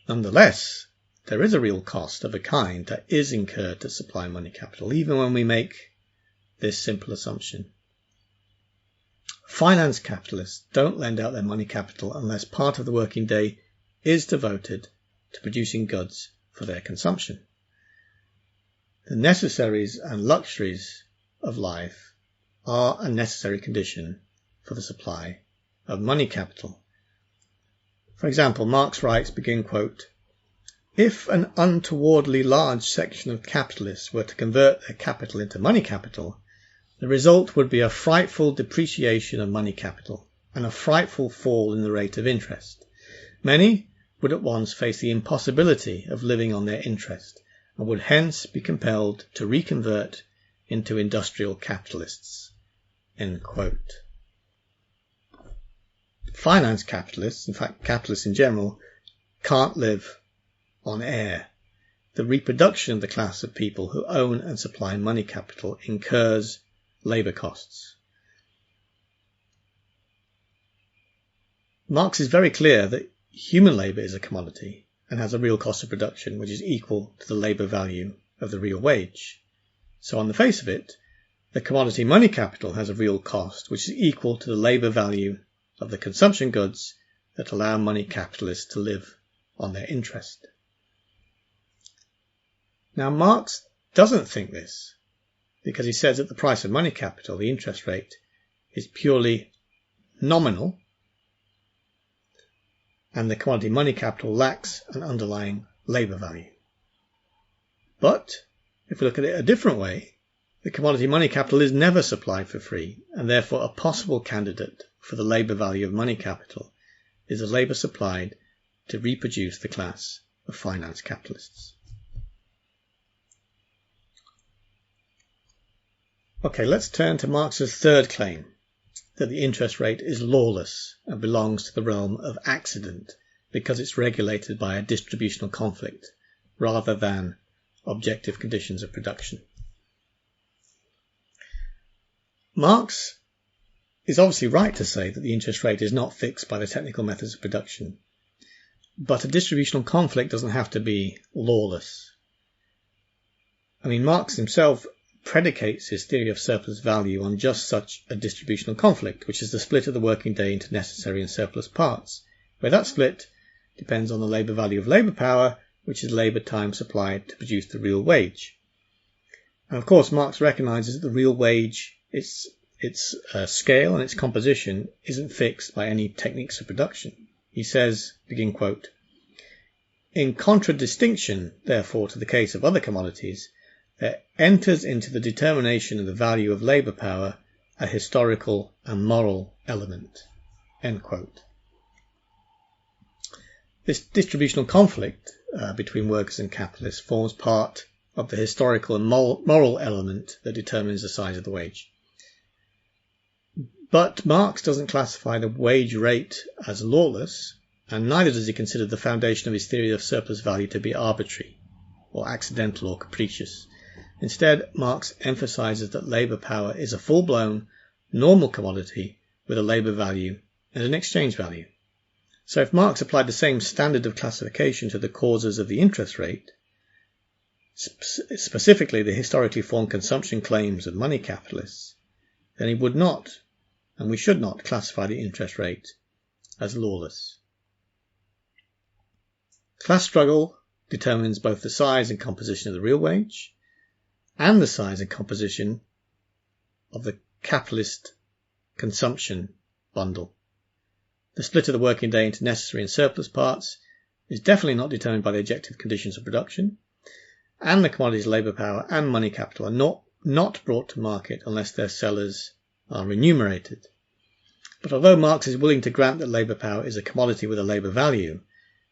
Nonetheless, there is a real cost of a kind that is incurred to supply money capital, even when we make this simple assumption. Finance capitalists don't lend out their money capital unless part of the working day is devoted to producing goods for their consumption. The necessaries and luxuries of life are a necessary condition for the supply of money capital. For example, Marx writes, begin quote, "If an untowardly large section of capitalists were to convert their capital into money capital, the result would be a frightful depreciation of money capital and a frightful fall in the rate of interest. Many would at once face the impossibility of living on their interest and would hence be compelled to reconvert into industrial capitalists." End quote. Finance capitalists, in fact capitalists in general, can't live on air. The reproduction of the class of people who own and supply money capital incurs labour costs. Marx is very clear that human labour is a commodity and has a real cost of production which is equal to the labour value of the real wage. So on the face of it, the commodity money capital has a real cost which is equal to the labour value of the consumption goods that allow money capitalists to live on their interest. Now Marx doesn't think this because he says that the price of money capital, the interest rate, is purely nominal and the commodity money capital lacks an underlying labour value. But if we look at it a different way, the commodity money capital is never supplied for free, and therefore a possible candidate for the labour value of money capital is the labour supplied to reproduce the class of finance capitalists. Okay, let's turn to Marx's third claim, that the interest rate is lawless and belongs to the realm of accident because it's regulated by a distributional conflict rather than objective conditions of production. Marx is obviously right to say that the interest rate is not fixed by the technical methods of production, but a distributional conflict doesn't have to be lawless. Marx himself predicates his theory of surplus value on just such a distributional conflict, which is the split of the working day into necessary and surplus parts, where that split depends on the labour value of labour power, which is labour time supplied to produce the real wage. And of course Marx recognises that the real wage, its scale and its composition isn't fixed by any techniques of production. He says, begin quote, "In contradistinction, therefore, to the case of other commodities, there enters into the determination of the value of labour power a historical and moral element." End quote. This distributional conflict between workers and capitalists forms part of the historical and moral element that determines the size of the wage. But Marx doesn't classify the wage rate as lawless, and neither does he consider the foundation of his theory of surplus value to be arbitrary, or accidental, or capricious. Instead, Marx emphasizes that labour power is a full-blown, normal commodity with a labour value and an exchange value. So if Marx applied the same standard of classification to the causes of the interest rate, specifically the historically formed consumption claims of money capitalists, then he would not, and we should not, classify the interest rate as lawless. Class struggle determines both the size and composition of the real wage and the size and composition of the capitalist consumption bundle. The split of the working day into necessary and surplus parts is definitely not determined by the objective conditions of production, and the commodities labour power and money capital are not brought to market unless their sellers are remunerated. But although Marx is willing to grant that labour power is a commodity with a labour value,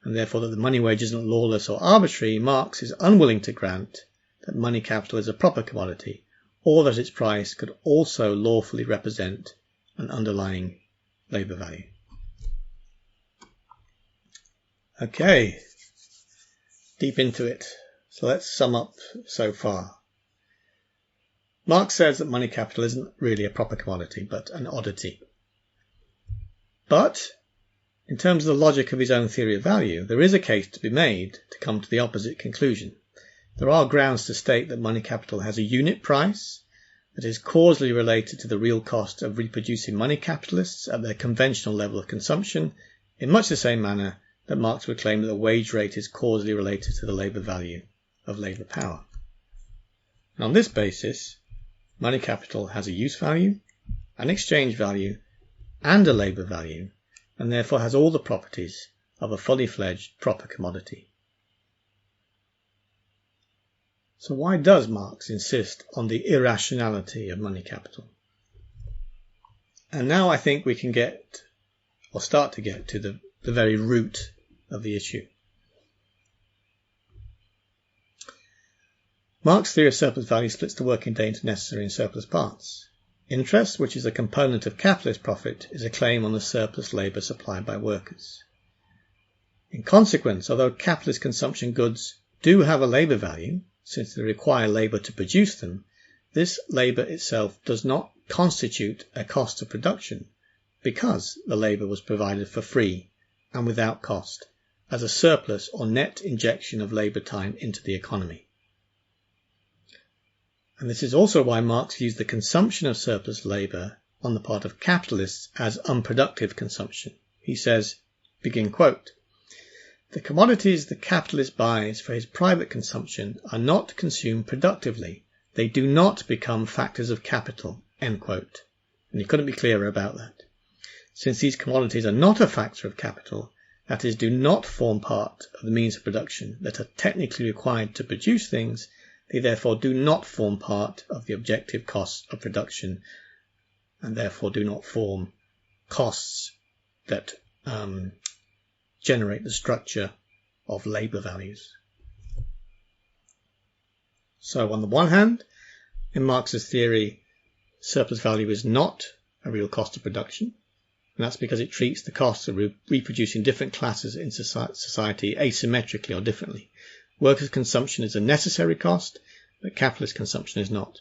and therefore that the money wage isn't lawless or arbitrary, Marx is unwilling to grant that money capital is a proper commodity, or that its price could also lawfully represent an underlying labour value. Okay, deep into it. So let's sum up so far. Marx says that money capital isn't really a proper commodity, but an oddity. But in terms of the logic of his own theory of value, there is a case to be made to come to the opposite conclusion. There are grounds to state that money capital has a unit price that is causally related to the real cost of reproducing money capitalists at their conventional level of consumption, in much the same manner that Marx would claim that the wage rate is causally related to the labour value of labour power. And on this basis, money capital has a use value, an exchange value, and a labour value, and therefore has all the properties of a fully fledged proper commodity. So why does Marx insist on the irrationality of money capital? And now I think we can start to get to the very root of the issue. Marx's theory of surplus value splits the working day into necessary and surplus parts. Interest, which is a component of capitalist profit, is a claim on the surplus labour supplied by workers. In consequence, although capitalist consumption goods do have a labour value, since they require labour to produce them, this labour itself does not constitute a cost of production, because the labour was provided for free and without cost, as a surplus or net injection of labour time into the economy. And this is also why Marx views the consumption of surplus labour on the part of capitalists as unproductive consumption. He says, begin quote, "The commodities the capitalist buys for his private consumption are not consumed productively. They do not become factors of capital," end quote. And he couldn't be clearer about that. Since these commodities are not a factor of capital, that is, do not form part of the means of production that are technically required to produce things, they therefore do not form part of the objective costs of production, and therefore do not form costs that generate the structure of labour values. So on the one hand, in Marx's theory, surplus value is not a real cost of production, and that's because it treats the costs of reproducing different classes in society asymmetrically or differently. Workers' consumption is a necessary cost, but capitalist consumption is not.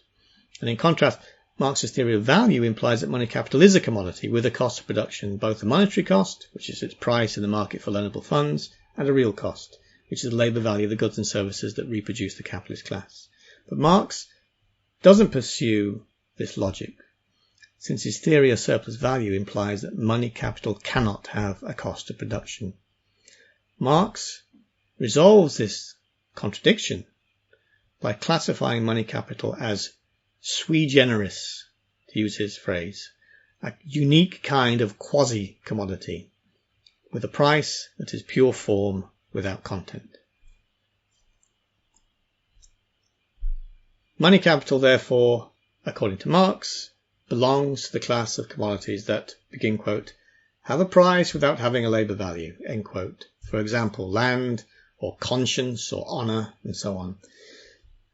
And in contrast, Marx's theory of value implies that money capital is a commodity with a cost of production, both a monetary cost, which is its price in the market for loanable funds, and a real cost, which is the labour value of the goods and services that reproduce the capitalist class. But Marx doesn't pursue this logic, since his theory of surplus value implies that money capital cannot have a cost of production. Marx resolves this contradiction by classifying money capital as sui generis, to use his phrase, a unique kind of quasi-commodity with a price that is pure form without content. Money capital, therefore, according to Marx, belongs to the class of commodities that, begin quote, have a price without having a labour value, end quote. For example, land or conscience or honour and so on,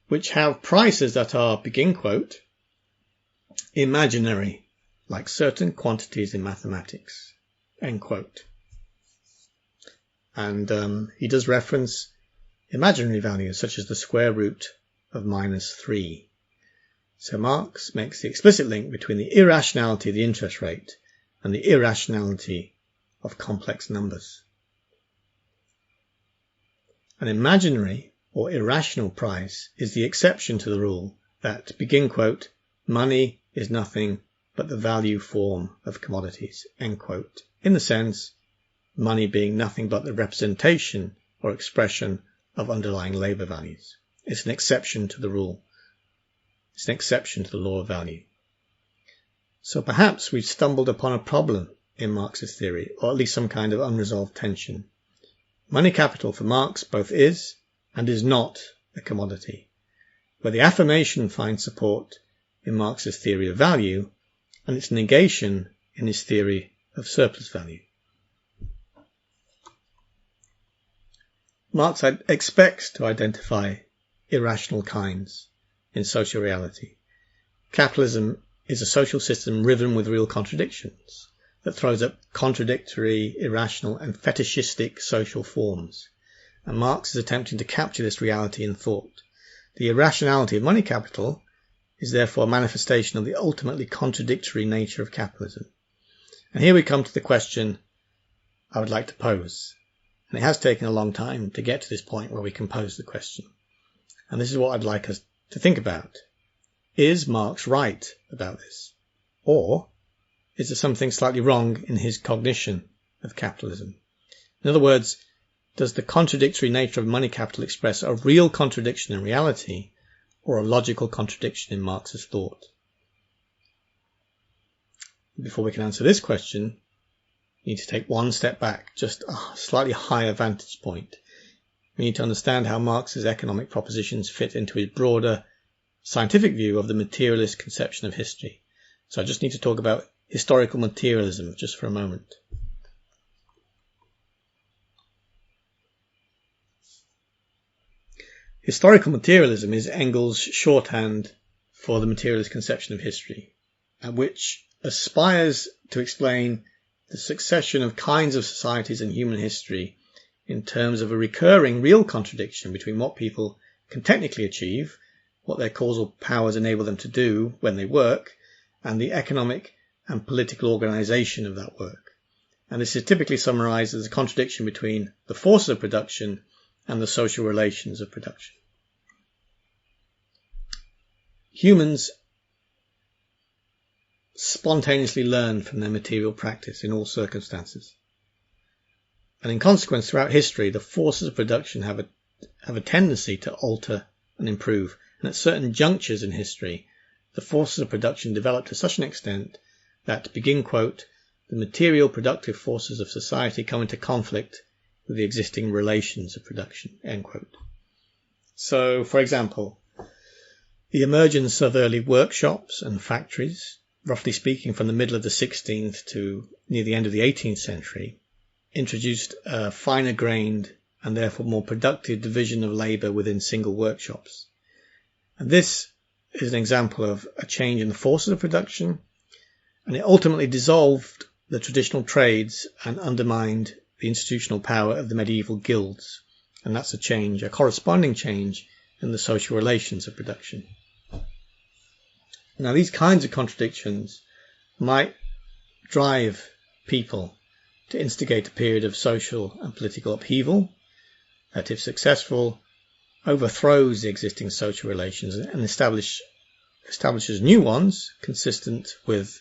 which have prices that are, begin quote, imaginary, like certain quantities in mathematics, end quote. And he does reference imaginary values such as the square root of -3. So Marx makes the explicit link between the irrationality of the interest rate and the irrationality of complex numbers. An imaginary or irrational price is the exception to the rule that, begin quote, money is nothing but the value form of commodities, end quote, in the sense money being nothing but the representation or expression of underlying labour values. It's an exception to the rule. It's an exception to the law of value. So perhaps we've stumbled upon a problem in Marx's theory, or at least some kind of unresolved tension. Money capital for Marx both is and is not a commodity, where the affirmation finds support in Marx's theory of value and its negation in his theory of surplus value. Marx expects to identify irrational kinds in social reality. Capitalism is a social system riven with real contradictions. that throws up contradictory, irrational and fetishistic social forms. And Marx is attempting to capture this reality in thought. The irrationality of money capital is therefore a manifestation of the ultimately contradictory nature of capitalism. And here we come to the question I would like to pose. And it has taken a long time to get to this point where we can pose the question. And this is what I'd like us to think about. Is Marx right about this? Or is there something slightly wrong in his cognition of capitalism? In other words, does the contradictory nature of money capital express a real contradiction in reality or a logical contradiction in Marx's thought? Before we can answer this question, we need to take one step back, just a slightly higher vantage point. We need to understand how Marx's economic propositions fit into his broader scientific view of the materialist conception of history. So I just need to talk about historical materialism just for a moment. Historical materialism is Engels' shorthand for the materialist conception of history, which aspires to explain the succession of kinds of societies in human history in terms of a recurring real contradiction between what people can technically achieve, what their causal powers enable them to do when they work, and the economic and political organization of that work. And this is typically summarized as a contradiction between the forces of production and the social relations of production. Humans spontaneously learn from their material practice in all circumstances. And in consequence, throughout history, the forces of production have a tendency to alter and improve. And at certain junctures in history, the forces of production develop to such an extent that, begin quote, the material productive forces of society come into conflict with the existing relations of production, end quote. So, for example, the emergence of early workshops and factories, roughly speaking from the middle of the 16th to near the end of the 18th century, introduced a finer grained and therefore more productive division of labour within single workshops. And this is an example of a change in the forces of production, and it ultimately dissolved the traditional trades and undermined the institutional power of the medieval guilds. And that's a corresponding change in the social relations of production. Now, these kinds of contradictions might drive people to instigate a period of social and political upheaval that, if successful, overthrows the existing social relations and establishes new ones consistent with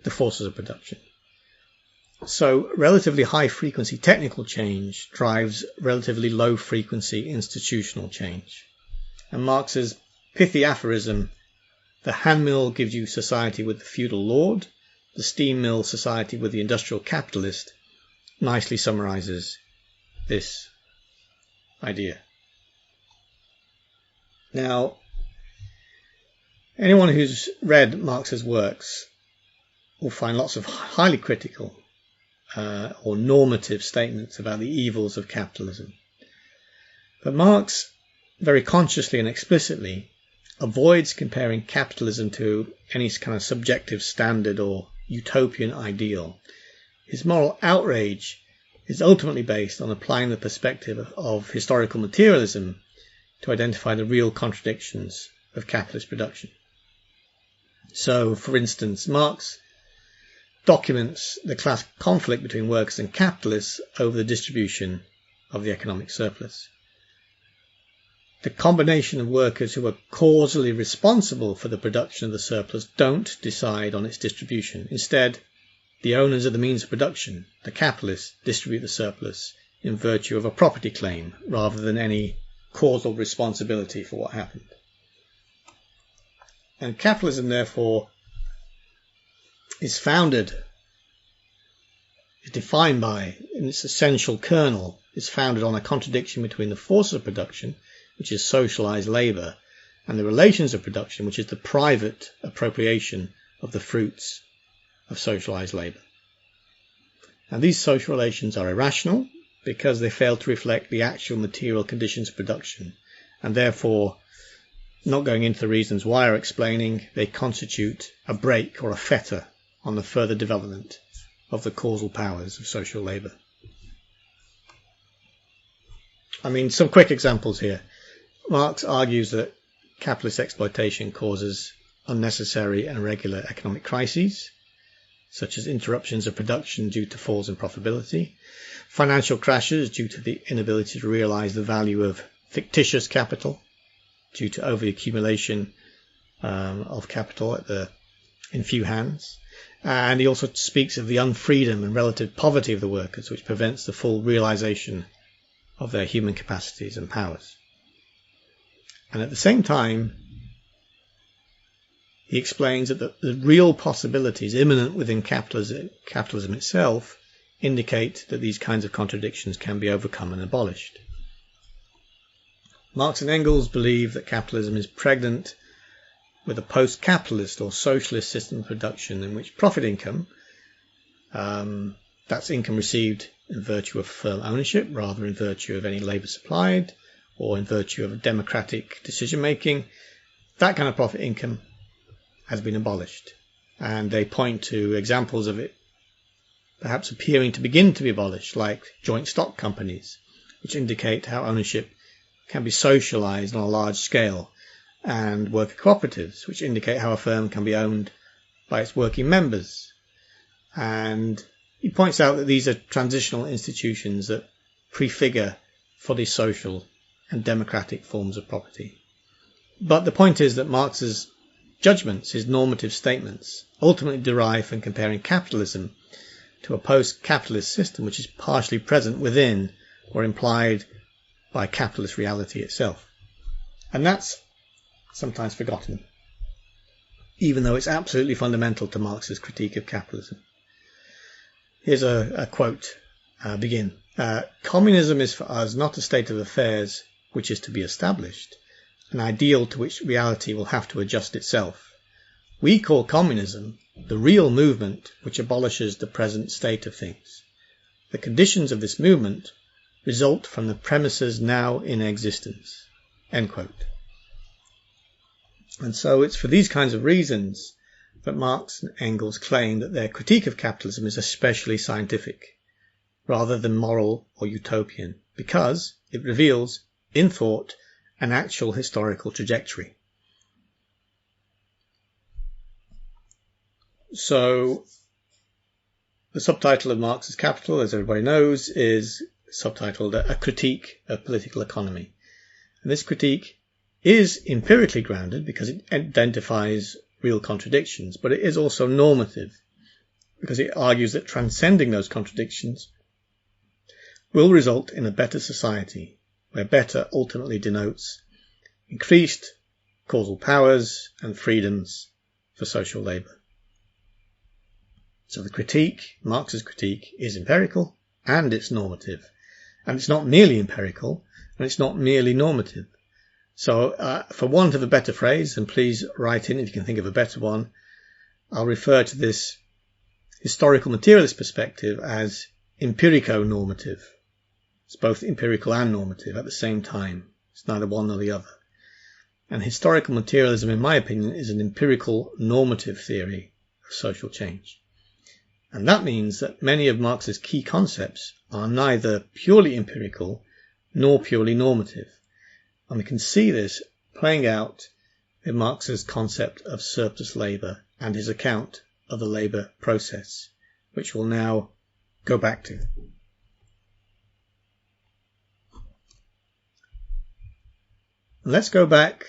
the forces of production. So relatively high frequency technical change drives relatively low frequency institutional change. And Marx's pithy aphorism, the hand mill gives you society with the feudal lord, the steam mill society with the industrial capitalist, nicely summarizes this idea. Now, anyone who's read Marx's works will find lots of highly critical or normative statements about the evils of capitalism. But Marx, very consciously and explicitly, avoids comparing capitalism to any kind of subjective standard or utopian ideal. His moral outrage is ultimately based on applying the perspective of historical materialism to identify the real contradictions of capitalist production. So, for instance, Marx documents the class conflict between workers and capitalists over the distribution of the economic surplus. The combination of workers who are causally responsible for the production of the surplus don't decide on its distribution. Instead, the owners of the means of production, the capitalists, distribute the surplus in virtue of a property claim rather than any causal responsibility for what happened. And capitalism, therefore, is defined by, in its essential kernel, is founded on a contradiction between the forces of production, which is socialized labour, and the relations of production, which is the private appropriation of the fruits of socialized labour. And these social relations are irrational because they fail to reflect the actual material conditions of production, and therefore, not going into the reasons why or explaining, they constitute a brake or a fetter on the further development of the causal powers of social labour. Some quick examples here. Marx argues that capitalist exploitation causes unnecessary and irregular economic crises, such as interruptions of production due to falls in profitability, financial crashes due to the inability to realise the value of fictitious capital due to over-accumulation of capital in few hands. And he also speaks of the unfreedom and relative poverty of the workers, which prevents the full realisation of their human capacities and powers. And at the same time, he explains that the real possibilities immanent within capitalism itself indicate that these kinds of contradictions can be overcome and abolished. Marx and Engels believe that capitalism is pregnant with a post-capitalist or socialist system of production in which profit income, that's income received in virtue of firm ownership rather in virtue of any labour supplied or in virtue of democratic decision-making, that kind of profit income has been abolished. And they point to examples of it perhaps appearing to begin to be abolished, like joint stock companies, which indicate how ownership can be socialised on a large scale, and worker cooperatives, which indicate how a firm can be owned by its working members. And he points out that these are transitional institutions that prefigure fully social and democratic forms of property. But the point is that Marx's judgments, his normative statements, ultimately derive from comparing capitalism to a post-capitalist system which is partially present within or implied by capitalist reality itself. And that's sometimes forgotten, even though it's absolutely fundamental to Marx's critique of capitalism. Here's a quote. Begin. Communism is for us not a state of affairs which is to be established, an ideal to which reality will have to adjust itself. We call communism the real movement which abolishes the present state of things. The conditions of this movement result from the premises now in existence. End quote. And so it's for these kinds of reasons that Marx and Engels claim that their critique of capitalism is especially scientific, rather than moral or utopian, because it reveals, in thought, an actual historical trajectory. So, the subtitle of Marx's Capital, as everybody knows, is subtitled A Critique of Political Economy. And this critique is empirically grounded because it identifies real contradictions, but it is also normative because it argues that transcending those contradictions will result in a better society, where better ultimately denotes increased causal powers and freedoms for social labour. So the critique, Marx's critique, is empirical and it's normative. And it's not merely empirical and it's not merely normative. So for want of a better phrase, and please write in if you can think of a better one, I'll refer to this historical materialist perspective as empirico-normative. It's both empirical and normative at the same time. It's neither one nor the other. And historical materialism, in my opinion, is an empirical normative theory of social change. And that means that many of Marx's key concepts are neither purely empirical nor purely normative. And we can see this playing out in Marx's concept of surplus labour and his account of the labour process, which we'll now go back to. Let's go back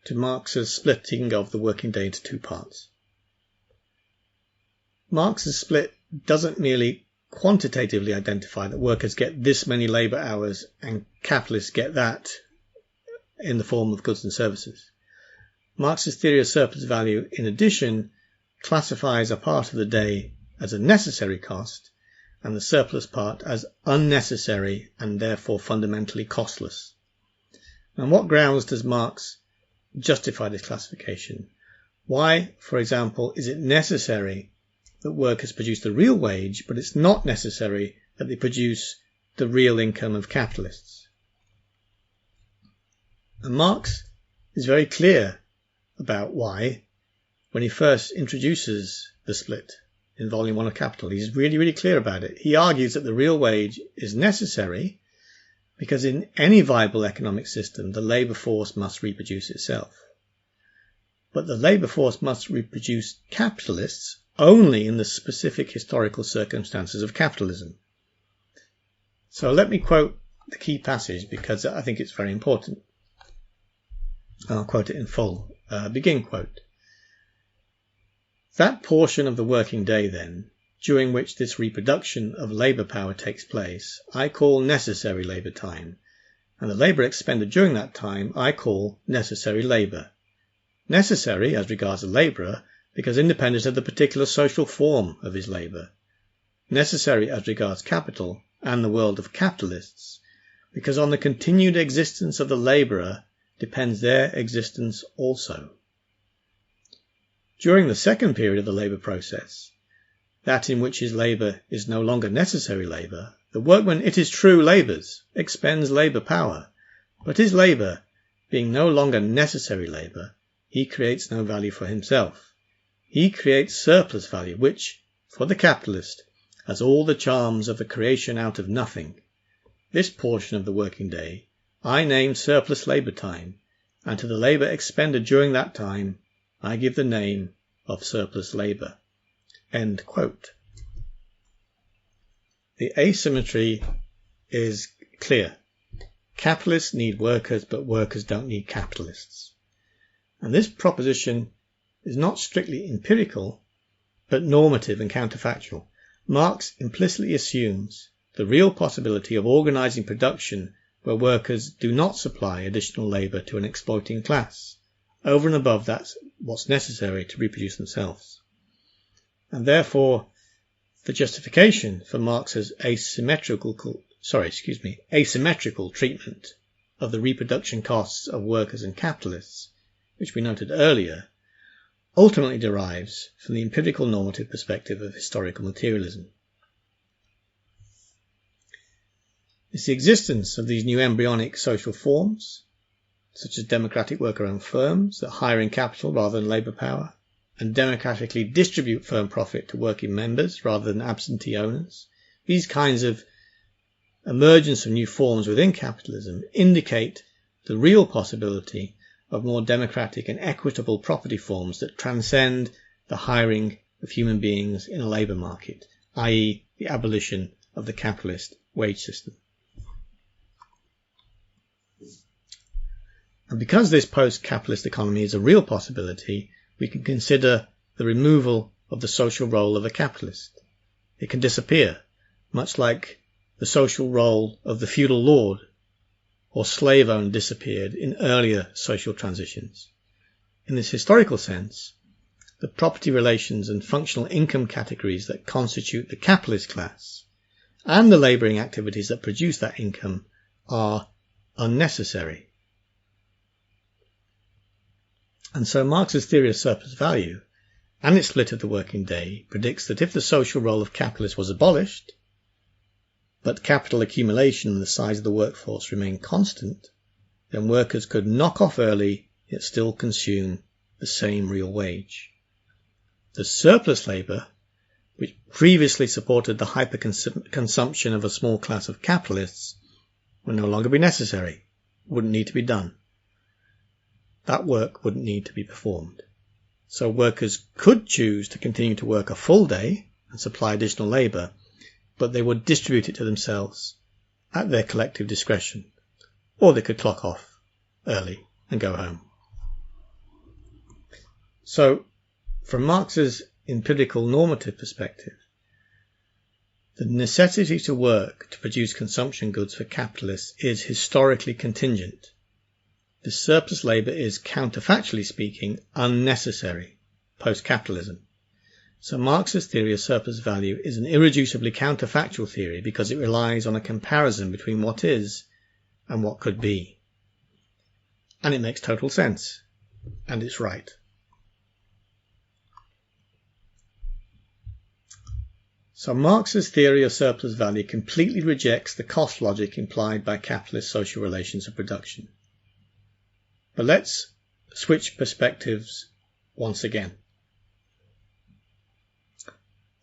to Marx's splitting of the working day into two parts. Marx's split doesn't merely quantitatively identify that workers get this many labour hours and capitalists get that in the form of goods and services. Marx's theory of surplus value, in addition, classifies a part of the day as a necessary cost and the surplus part as unnecessary and therefore fundamentally costless. On what grounds does Marx justify this classification? Why, for example, is it necessary that workers produce the real wage, but it's not necessary that they produce the real income of capitalists? And Marx is very clear about why when he first introduces the split in Volume 1 of Capital. He's really, really clear about it. He argues that the real wage is necessary because in any viable economic system, the labour force must reproduce itself. But the labour force must reproduce capitalists only in the specific historical circumstances of capitalism. So let me quote the key passage because I think it's very important. I'll quote it in full. Begin quote. That portion of the working day, then, during which this reproduction of labour power takes place, I call necessary labour time, and the labour expended during that time I call necessary labour. Necessary as regards the labourer, because independent of the particular social form of his labour. Necessary as regards capital and the world of capitalists, because on the continued existence of the labourer depends their existence also. During the second period of the labour process, that in which his labour is no longer necessary labour, the workman, it is true, labours, expends labour power, but his labour, being no longer necessary labour, he creates no value for himself. He creates surplus value, which, for the capitalist, has all the charms of the creation out of nothing. This portion of the working day I name surplus labour time, and to the labour expended during that time I give the name of surplus labour. End quote. The asymmetry is clear. Capitalists need workers, but workers don't need capitalists. And this proposition is not strictly empirical, but normative and counterfactual. Marx implicitly assumes the real possibility of organising production where workers do not supply additional labour to an exploiting class, over and above that's what's necessary to reproduce themselves. And therefore, the justification for Marx's asymmetrical treatment of the reproduction costs of workers and capitalists, which we noted earlier, ultimately derives from the empirical normative perspective of historical materialism. It's the existence of these new embryonic social forms, such as democratic worker-owned firms that hire in capital rather than labour power, and democratically distribute firm profit to working members rather than absentee owners. These kinds of emergence of new forms within capitalism indicate the real possibility of more democratic and equitable property forms that transcend the hiring of human beings in a labour market, i.e. the abolition of the capitalist wage system. And because this post-capitalist economy is a real possibility, we can consider the removal of the social role of the capitalist. It can disappear, much like the social role of the feudal lord or slave owner disappeared in earlier social transitions. In this historical sense, the property relations and functional income categories that constitute the capitalist class and the labouring activities that produce that income are unnecessary. And so Marx's theory of surplus value and its split of the working day predicts that if the social role of capitalists was abolished, but capital accumulation and the size of the workforce remained constant, then workers could knock off early yet still consume the same real wage. The surplus labour, which previously supported the hyper-consumption of a small class of capitalists, would no longer be necessary, wouldn't need to be done. That work wouldn't need to be performed. So workers could choose to continue to work a full day and supply additional labour, but they would distribute it to themselves at their collective discretion, or they could clock off early and go home. So, from Marx's empirical normative perspective, the necessity to work to produce consumption goods for capitalists is historically contingent. The surplus labour is, counterfactually speaking, unnecessary post-capitalism. So Marx's theory of surplus value is an irreducibly counterfactual theory because it relies on a comparison between what is and what could be. And it makes total sense. And it's right. So Marx's theory of surplus value completely rejects the cost logic implied by capitalist social relations of production. But let's switch perspectives once again.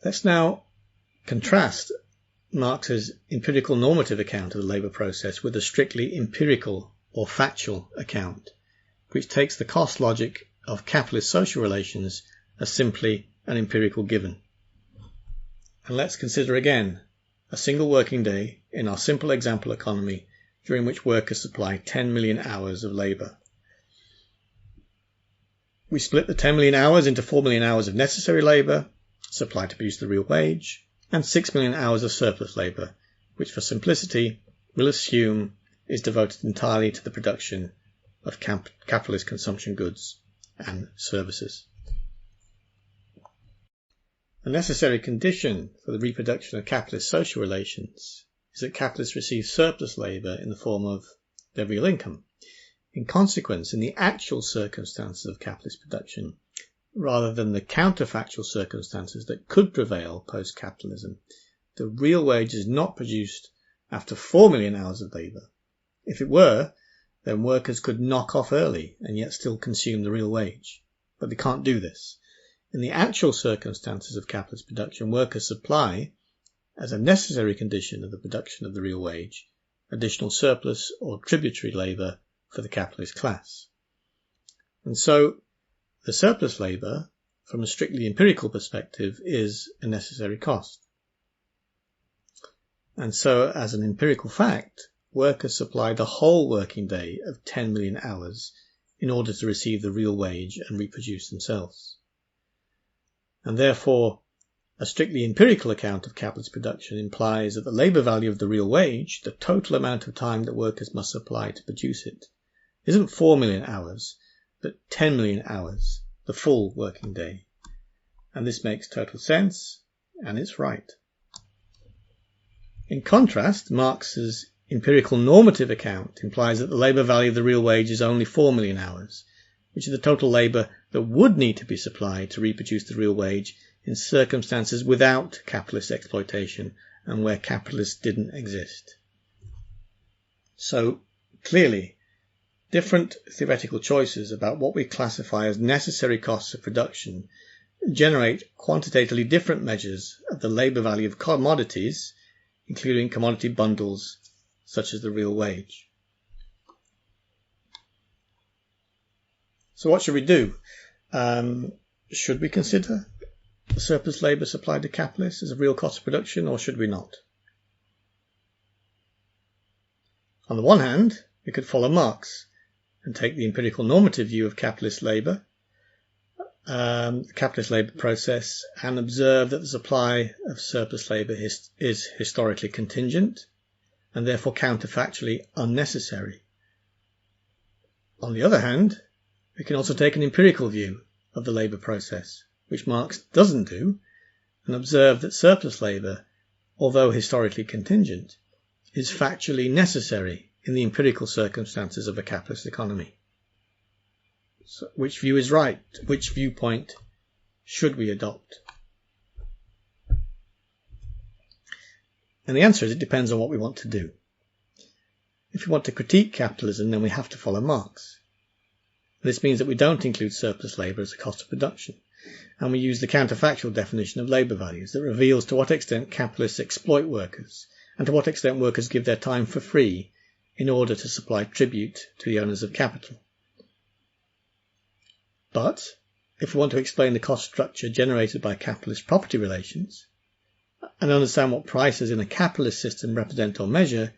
Let's now contrast Marx's empirical normative account of the labour process with a strictly empirical or factual account, which takes the cost logic of capitalist social relations as simply an empirical given. And let's consider again a single working day in our simple example economy during which workers supply 10 million hours of labour. We split the 10 million hours into 4 million hours of necessary labour, supplied to produce the real wage, and 6 million hours of surplus labour, which for simplicity we'll assume is devoted entirely to the production of capitalist consumption goods and services. A necessary condition for the reproduction of capitalist social relations is that capitalists receive surplus labour in the form of their real income. In consequence, in the actual circumstances of capitalist production, rather than the counterfactual circumstances that could prevail post-capitalism, the real wage is not produced after 4 million hours of labour. If it were, then workers could knock off early and yet still consume the real wage. But they can't do this. In the actual circumstances of capitalist production, workers supply, as a necessary condition of the production of the real wage, additional surplus or tributary labour for the capitalist class. And so, the surplus labour, from a strictly empirical perspective, is a necessary cost. And so, as an empirical fact, workers supply the whole working day of 10 million hours in order to receive the real wage and reproduce themselves. And therefore, a strictly empirical account of capitalist production implies that the labour value of the real wage, the total amount of time that workers must supply to produce it, isn't 4 million hours, but 10 million hours, the full working day. And this makes total sense, and it's right. In contrast, Marx's empirical normative account implies that the labour value of the real wage is only 4 million hours, which is the total labour that would need to be supplied to reproduce the real wage in circumstances without capitalist exploitation and where capitalists didn't exist. So, clearly, different theoretical choices about what we classify as necessary costs of production generate quantitatively different measures of the labour value of commodities, including commodity bundles such as the real wage. So what should we do? Should we consider the surplus labour supplied to capitalists as a real cost of production, or should we not? On the one hand, we could follow Marx and take the empirical normative view of capitalist labour, the capitalist labour process, and observe that the supply of surplus labour is historically contingent and therefore counterfactually unnecessary. On the other hand, we can also take an empirical view of the labour process, which Marx doesn't do, and observe that surplus labour, although historically contingent, is factually necessary in the empirical circumstances of a capitalist economy. So which view is right? Which viewpoint should we adopt? And the answer is it depends on what we want to do. If we want to critique capitalism, then we have to follow Marx. This means that we don't include surplus labour as a cost of production, and we use the counterfactual definition of labour values that reveals to what extent capitalists exploit workers, and to what extent workers give their time for free in order to supply tribute to the owners of capital. But, if we want to explain the cost structure generated by capitalist property relations, and understand what prices in a capitalist system represent or measure,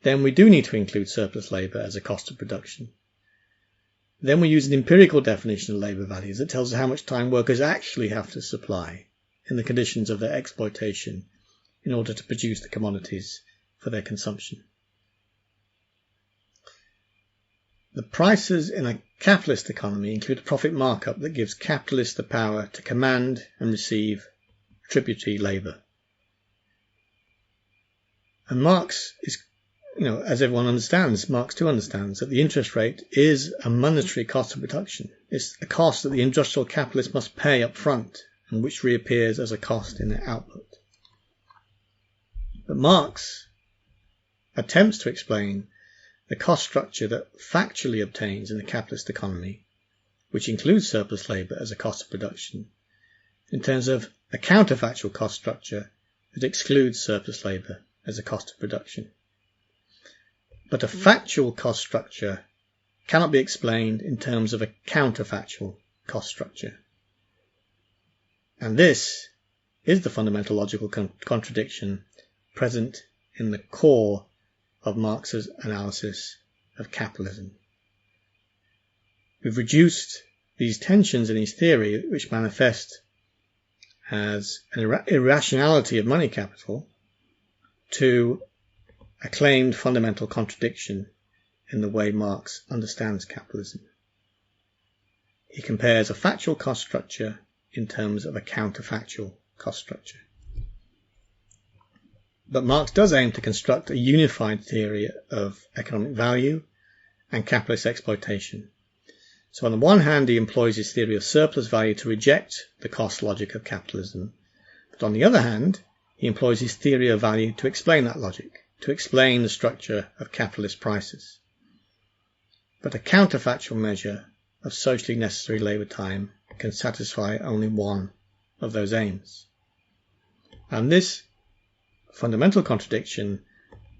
then we do need to include surplus labour as a cost of production. Then we use an empirical definition of labour values that tells us how much time workers actually have to supply in the conditions of their exploitation in order to produce the commodities for their consumption. The prices in a capitalist economy include a profit markup that gives capitalists the power to command and receive tributary labour. And Marx is, as everyone understands, Marx too understands that the interest rate is a monetary cost of production. It's a cost that the industrial capitalist must pay up front and which reappears as a cost in their output. But Marx attempts to explain the cost structure that factually obtains in the capitalist economy, which includes surplus labour as a cost of production, in terms of a counterfactual cost structure that excludes surplus labour as a cost of production. But a factual cost structure cannot be explained in terms of a counterfactual cost structure. And this is the fundamental logical contradiction present in the core of Marx's analysis of capitalism. We've reduced these tensions in his theory, which manifest as an irrationality of money capital, to a claimed fundamental contradiction in the way Marx understands capitalism. He compares a factual cost structure in terms of a counterfactual cost structure. But Marx does aim to construct a unified theory of economic value and capitalist exploitation. So on the one hand, he employs his theory of surplus value to reject the cost logic of capitalism. But on the other hand, he employs his theory of value to explain that logic, to explain the structure of capitalist prices. But a counterfactual measure of socially necessary labour time can satisfy only one of those aims. And this fundamental contradiction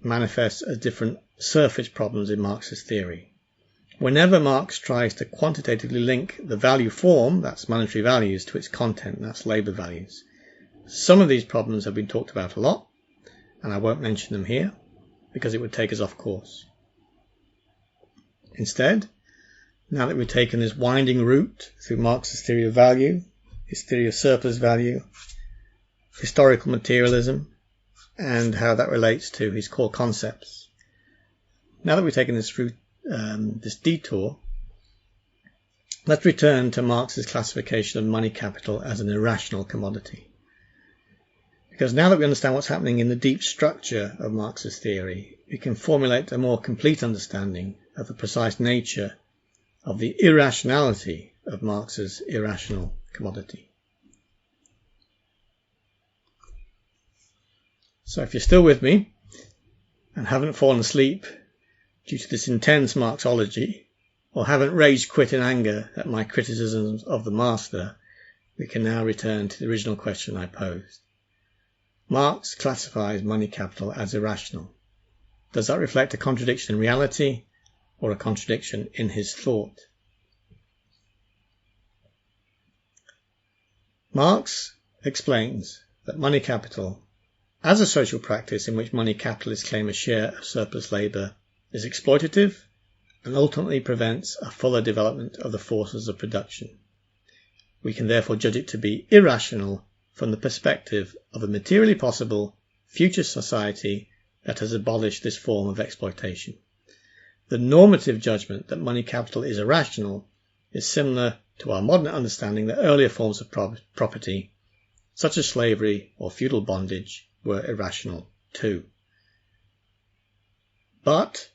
manifests as different surface problems in Marx's theory. Whenever Marx tries to quantitatively link the value form, that's monetary values, to its content, that's labour values, some of these problems have been talked about a lot, and I won't mention them here because it would take us off course. Instead, now that we've taken this winding route through Marx's theory of value, his theory of surplus value, historical materialism, and how that relates to his core concepts, now that we've taken this route, this detour, let's return to Marx's classification of money capital as an irrational commodity. Because now that we understand what's happening in the deep structure of Marx's theory, we can formulate a more complete understanding of the precise nature of the irrationality of Marx's irrational commodity. So if you're still with me and haven't fallen asleep due to this intense Marxology, or haven't rage quit in anger at my criticisms of the master, we can now return to the original question I posed. Marx classifies money capital as irrational. Does that reflect a contradiction in reality or a contradiction in his thought? Marx explains that money capital, as a social practice in which money capitalists claim a share of surplus labour, is exploitative and ultimately prevents a fuller development of the forces of production. We can therefore judge it to be irrational from the perspective of a materially possible future society that has abolished this form of exploitation. The normative judgment that money capital is irrational is similar to our modern understanding that earlier forms of property, such as slavery or feudal bondage, were irrational too. But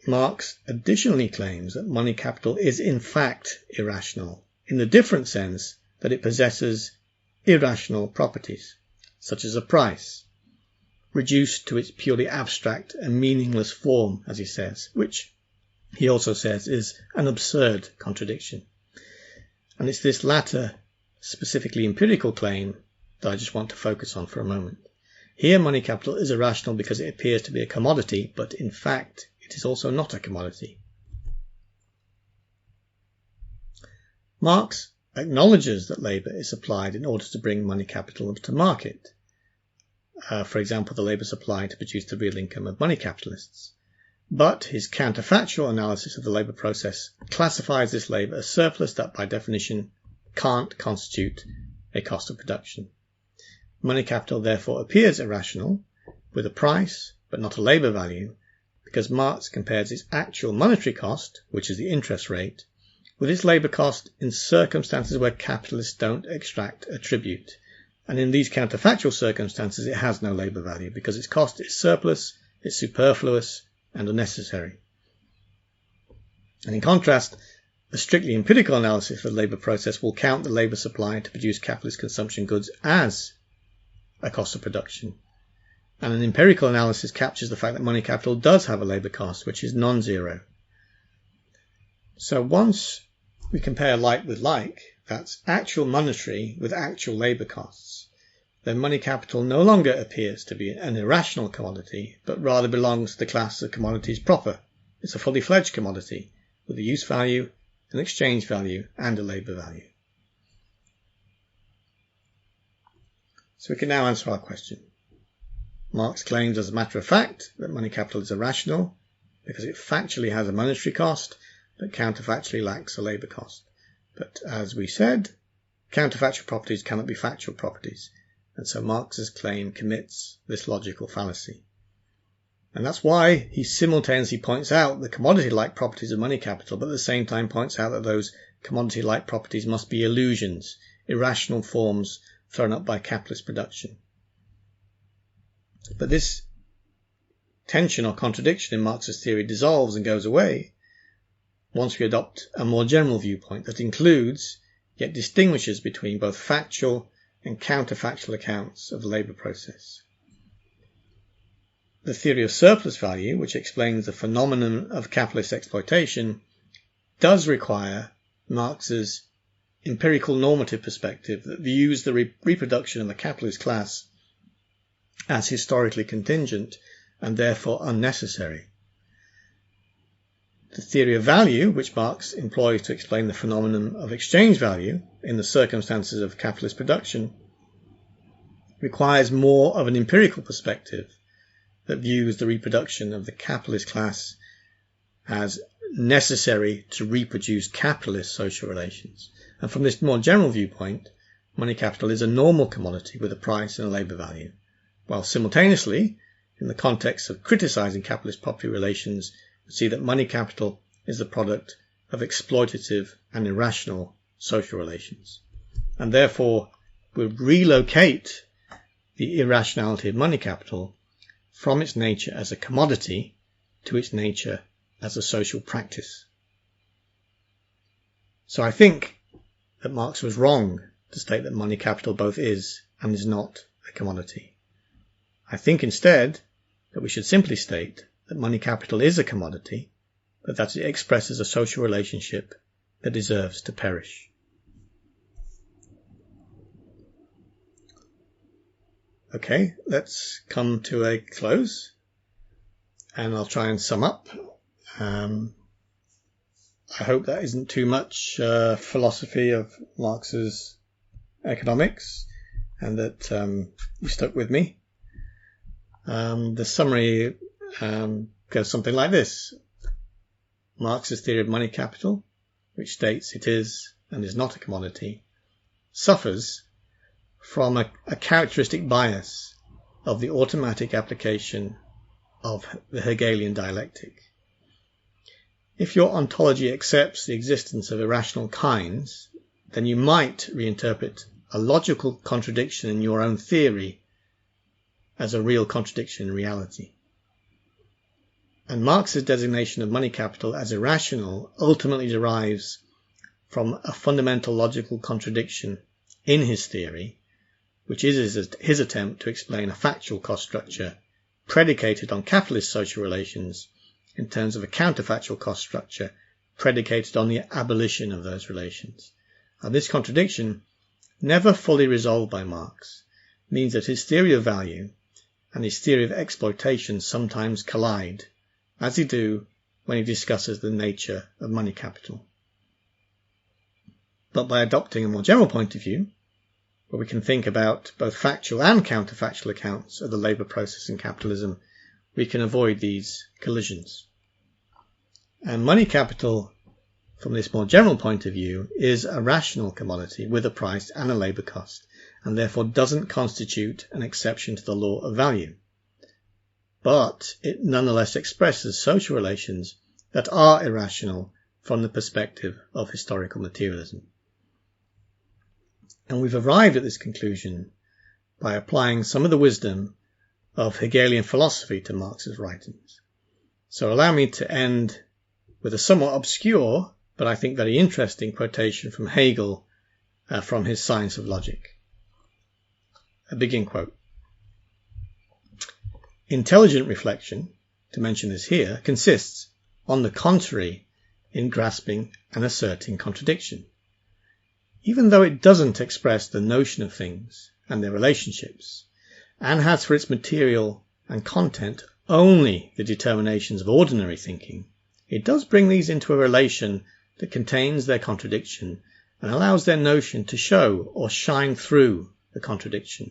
Marx additionally claims that money capital is in fact irrational, in the different sense that it possesses irrational properties, such as a price, reduced to its purely abstract and meaningless form, as he says, which he also says is an absurd contradiction. And it's this latter, specifically empirical claim that I just want to focus on for a moment. Here, money capital is irrational because it appears to be a commodity, but in fact, it is also not a commodity. Marx acknowledges that labour is supplied in order to bring money capital to market. For example, the labour supplied to produce the real income of money capitalists. But his counterfactual analysis of the labour process classifies this labour as surplus that by definition can't constitute a cost of production. Money capital therefore appears irrational, with a price but not a labour value, because Marx compares its actual monetary cost, which is the interest rate, with its labour cost in circumstances where capitalists don't extract a tribute. And in these counterfactual circumstances it has no labour value because its cost is surplus, it's superfluous and unnecessary. And in contrast, a strictly empirical analysis of the labour process will count the labour supply to produce capitalist consumption goods as a cost of production. And an empirical analysis captures the fact that money capital does have a labour cost, which is non-zero. So once we compare like with like, that's actual monetary with actual labour costs, then money capital no longer appears to be an irrational commodity, but rather belongs to the class of commodities proper. It's a fully fledged commodity with a use value, an exchange value, and a labour value. So we can now answer our question. Marx claims as a matter of fact that money capital is irrational because it factually has a monetary cost, but counterfactually lacks a labour cost. But as we said, counterfactual properties cannot be factual properties, and so Marx's claim commits this logical fallacy. And that's why he simultaneously points out the commodity-like properties of money capital, but at the same time points out that those commodity-like properties must be illusions, irrational forms thrown up by capitalist production. But this tension or contradiction in Marx's theory dissolves and goes away once we adopt a more general viewpoint that includes, yet distinguishes between both factual and counterfactual accounts of the labour process. The theory of surplus value, which explains the phenomenon of capitalist exploitation, does require Marx's empirical normative perspective that views the reproduction of the capitalist class as historically contingent and therefore unnecessary. The theory of value, which Marx employs to explain the phenomenon of exchange value in the circumstances of capitalist production, requires more of an empirical perspective that views the reproduction of the capitalist class as necessary to reproduce capitalist social relations. And from this more general viewpoint, money capital is a normal commodity with a price and a labour value, while simultaneously, in the context of criticising capitalist property relations, we see that money capital is the product of exploitative and irrational social relations. And therefore, we relocate the irrationality of money capital from its nature as a commodity to its nature as a social practice. So I think that Marx was wrong to state that money capital both is and is not a commodity. I think instead that we should simply state that money capital is a commodity, but that it expresses a social relationship that deserves to perish. Okay, let's come to a close, and I'll try and sum up. I hope that isn't too much philosophy of Marx's economics, and that you stuck with me. The summary goes something like this. Marx's theory of money capital, which states it is and is not a commodity, suffers from a characteristic bias of the automatic application of the Hegelian dialectic. If your ontology accepts the existence of irrational kinds, then you might reinterpret a logical contradiction in your own theory as a real contradiction in reality. And Marx's designation of money capital as irrational ultimately derives from a fundamental logical contradiction in his theory, which is his attempt to explain a factual cost structure predicated on capitalist social relations in terms of a counterfactual cost structure predicated on the abolition of those relations. And this contradiction, never fully resolved by Marx, means that his theory of value and his theory of exploitation sometimes collide, as they do when he discusses the nature of money capital. But by adopting a more general point of view, where we can think about both factual and counterfactual accounts of the labour process in capitalism, we can avoid these collisions. And money capital, from this more general point of view, is a rational commodity with a price and a labour cost, and therefore doesn't constitute an exception to the law of value. But it nonetheless expresses social relations that are irrational from the perspective of historical materialism. And we've arrived at this conclusion by applying some of the wisdom of Hegelian philosophy to Marx's writings. So allow me to end with a somewhat obscure, but I think very interesting quotation from Hegel from his Science of Logic. A begin quote. Intelligent reflection, to mention this here, consists, on the contrary, in grasping and asserting contradiction. Even though it doesn't express the notion of things, and their relationships, and has for its material and content only the determinations of ordinary thinking, it does bring these into a relation that contains their contradiction and allows their notion to show or shine through the contradiction.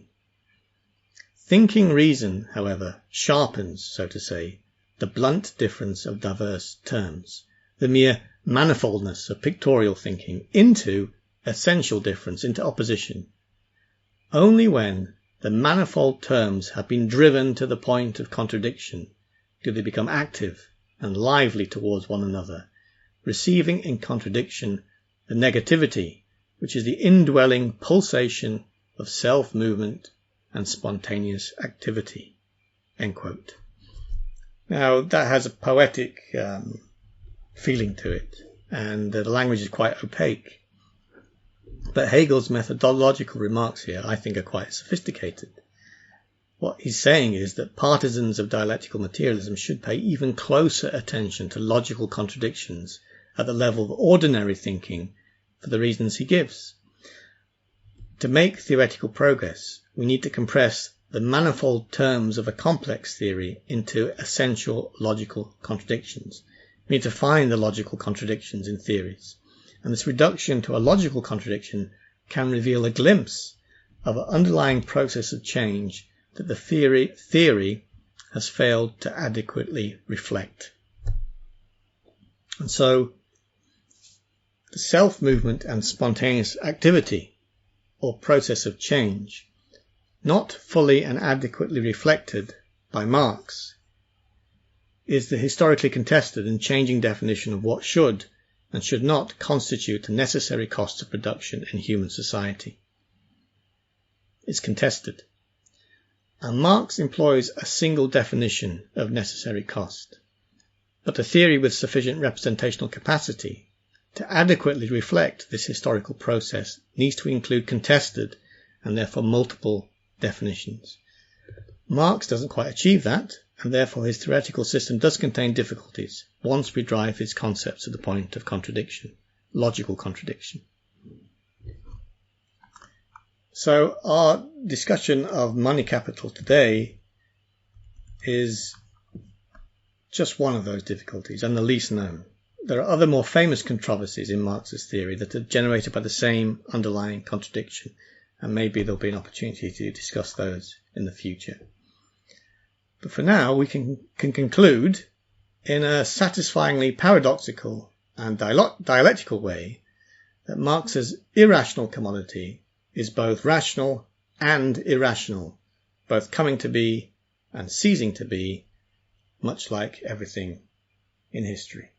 Thinking reason, however, sharpens, so to say, the blunt difference of diverse terms, the mere manifoldness of pictorial thinking, into essential difference, into opposition. Only when the manifold terms have been driven to the point of contradiction do they become active and lively towards one another, receiving in contradiction the negativity, which is the indwelling pulsation of self-movement and spontaneous activity." End quote. Now, that has a poetic feeling to it, and the language is quite opaque. But Hegel's methodological remarks here, I think, are quite sophisticated. What he's saying is that partisans of dialectical materialism should pay even closer attention to logical contradictions at the level of ordinary thinking for the reasons he gives. To make theoretical progress, we need to compress the manifold terms of a complex theory into essential logical contradictions. We need to find the logical contradictions in theories. And this reduction to a logical contradiction can reveal a glimpse of an underlying process of change that the theory has failed to adequately reflect. And so, the self-movement and spontaneous activity, or process of change, not fully and adequately reflected by Marx, is the historically contested and changing definition of what should and should not constitute the necessary costs of production in human society. It's contested. And Marx employs a single definition of necessary cost. But a theory with sufficient representational capacity to adequately reflect this historical process needs to include contested and therefore multiple definitions. Marx doesn't quite achieve that, and therefore his theoretical system does contain difficulties once we drive his concepts to the point of contradiction, logical contradiction. So our discussion of money capital today is just one of those difficulties and the least known. There are other more famous controversies in Marx's theory that are generated by the same underlying contradiction, and maybe there'll be an opportunity to discuss those in the future. But for now, we can conclude in a satisfyingly paradoxical and dialectical way that Marx's irrational commodity is both rational and irrational, both coming to be and ceasing to be, much like everything in history.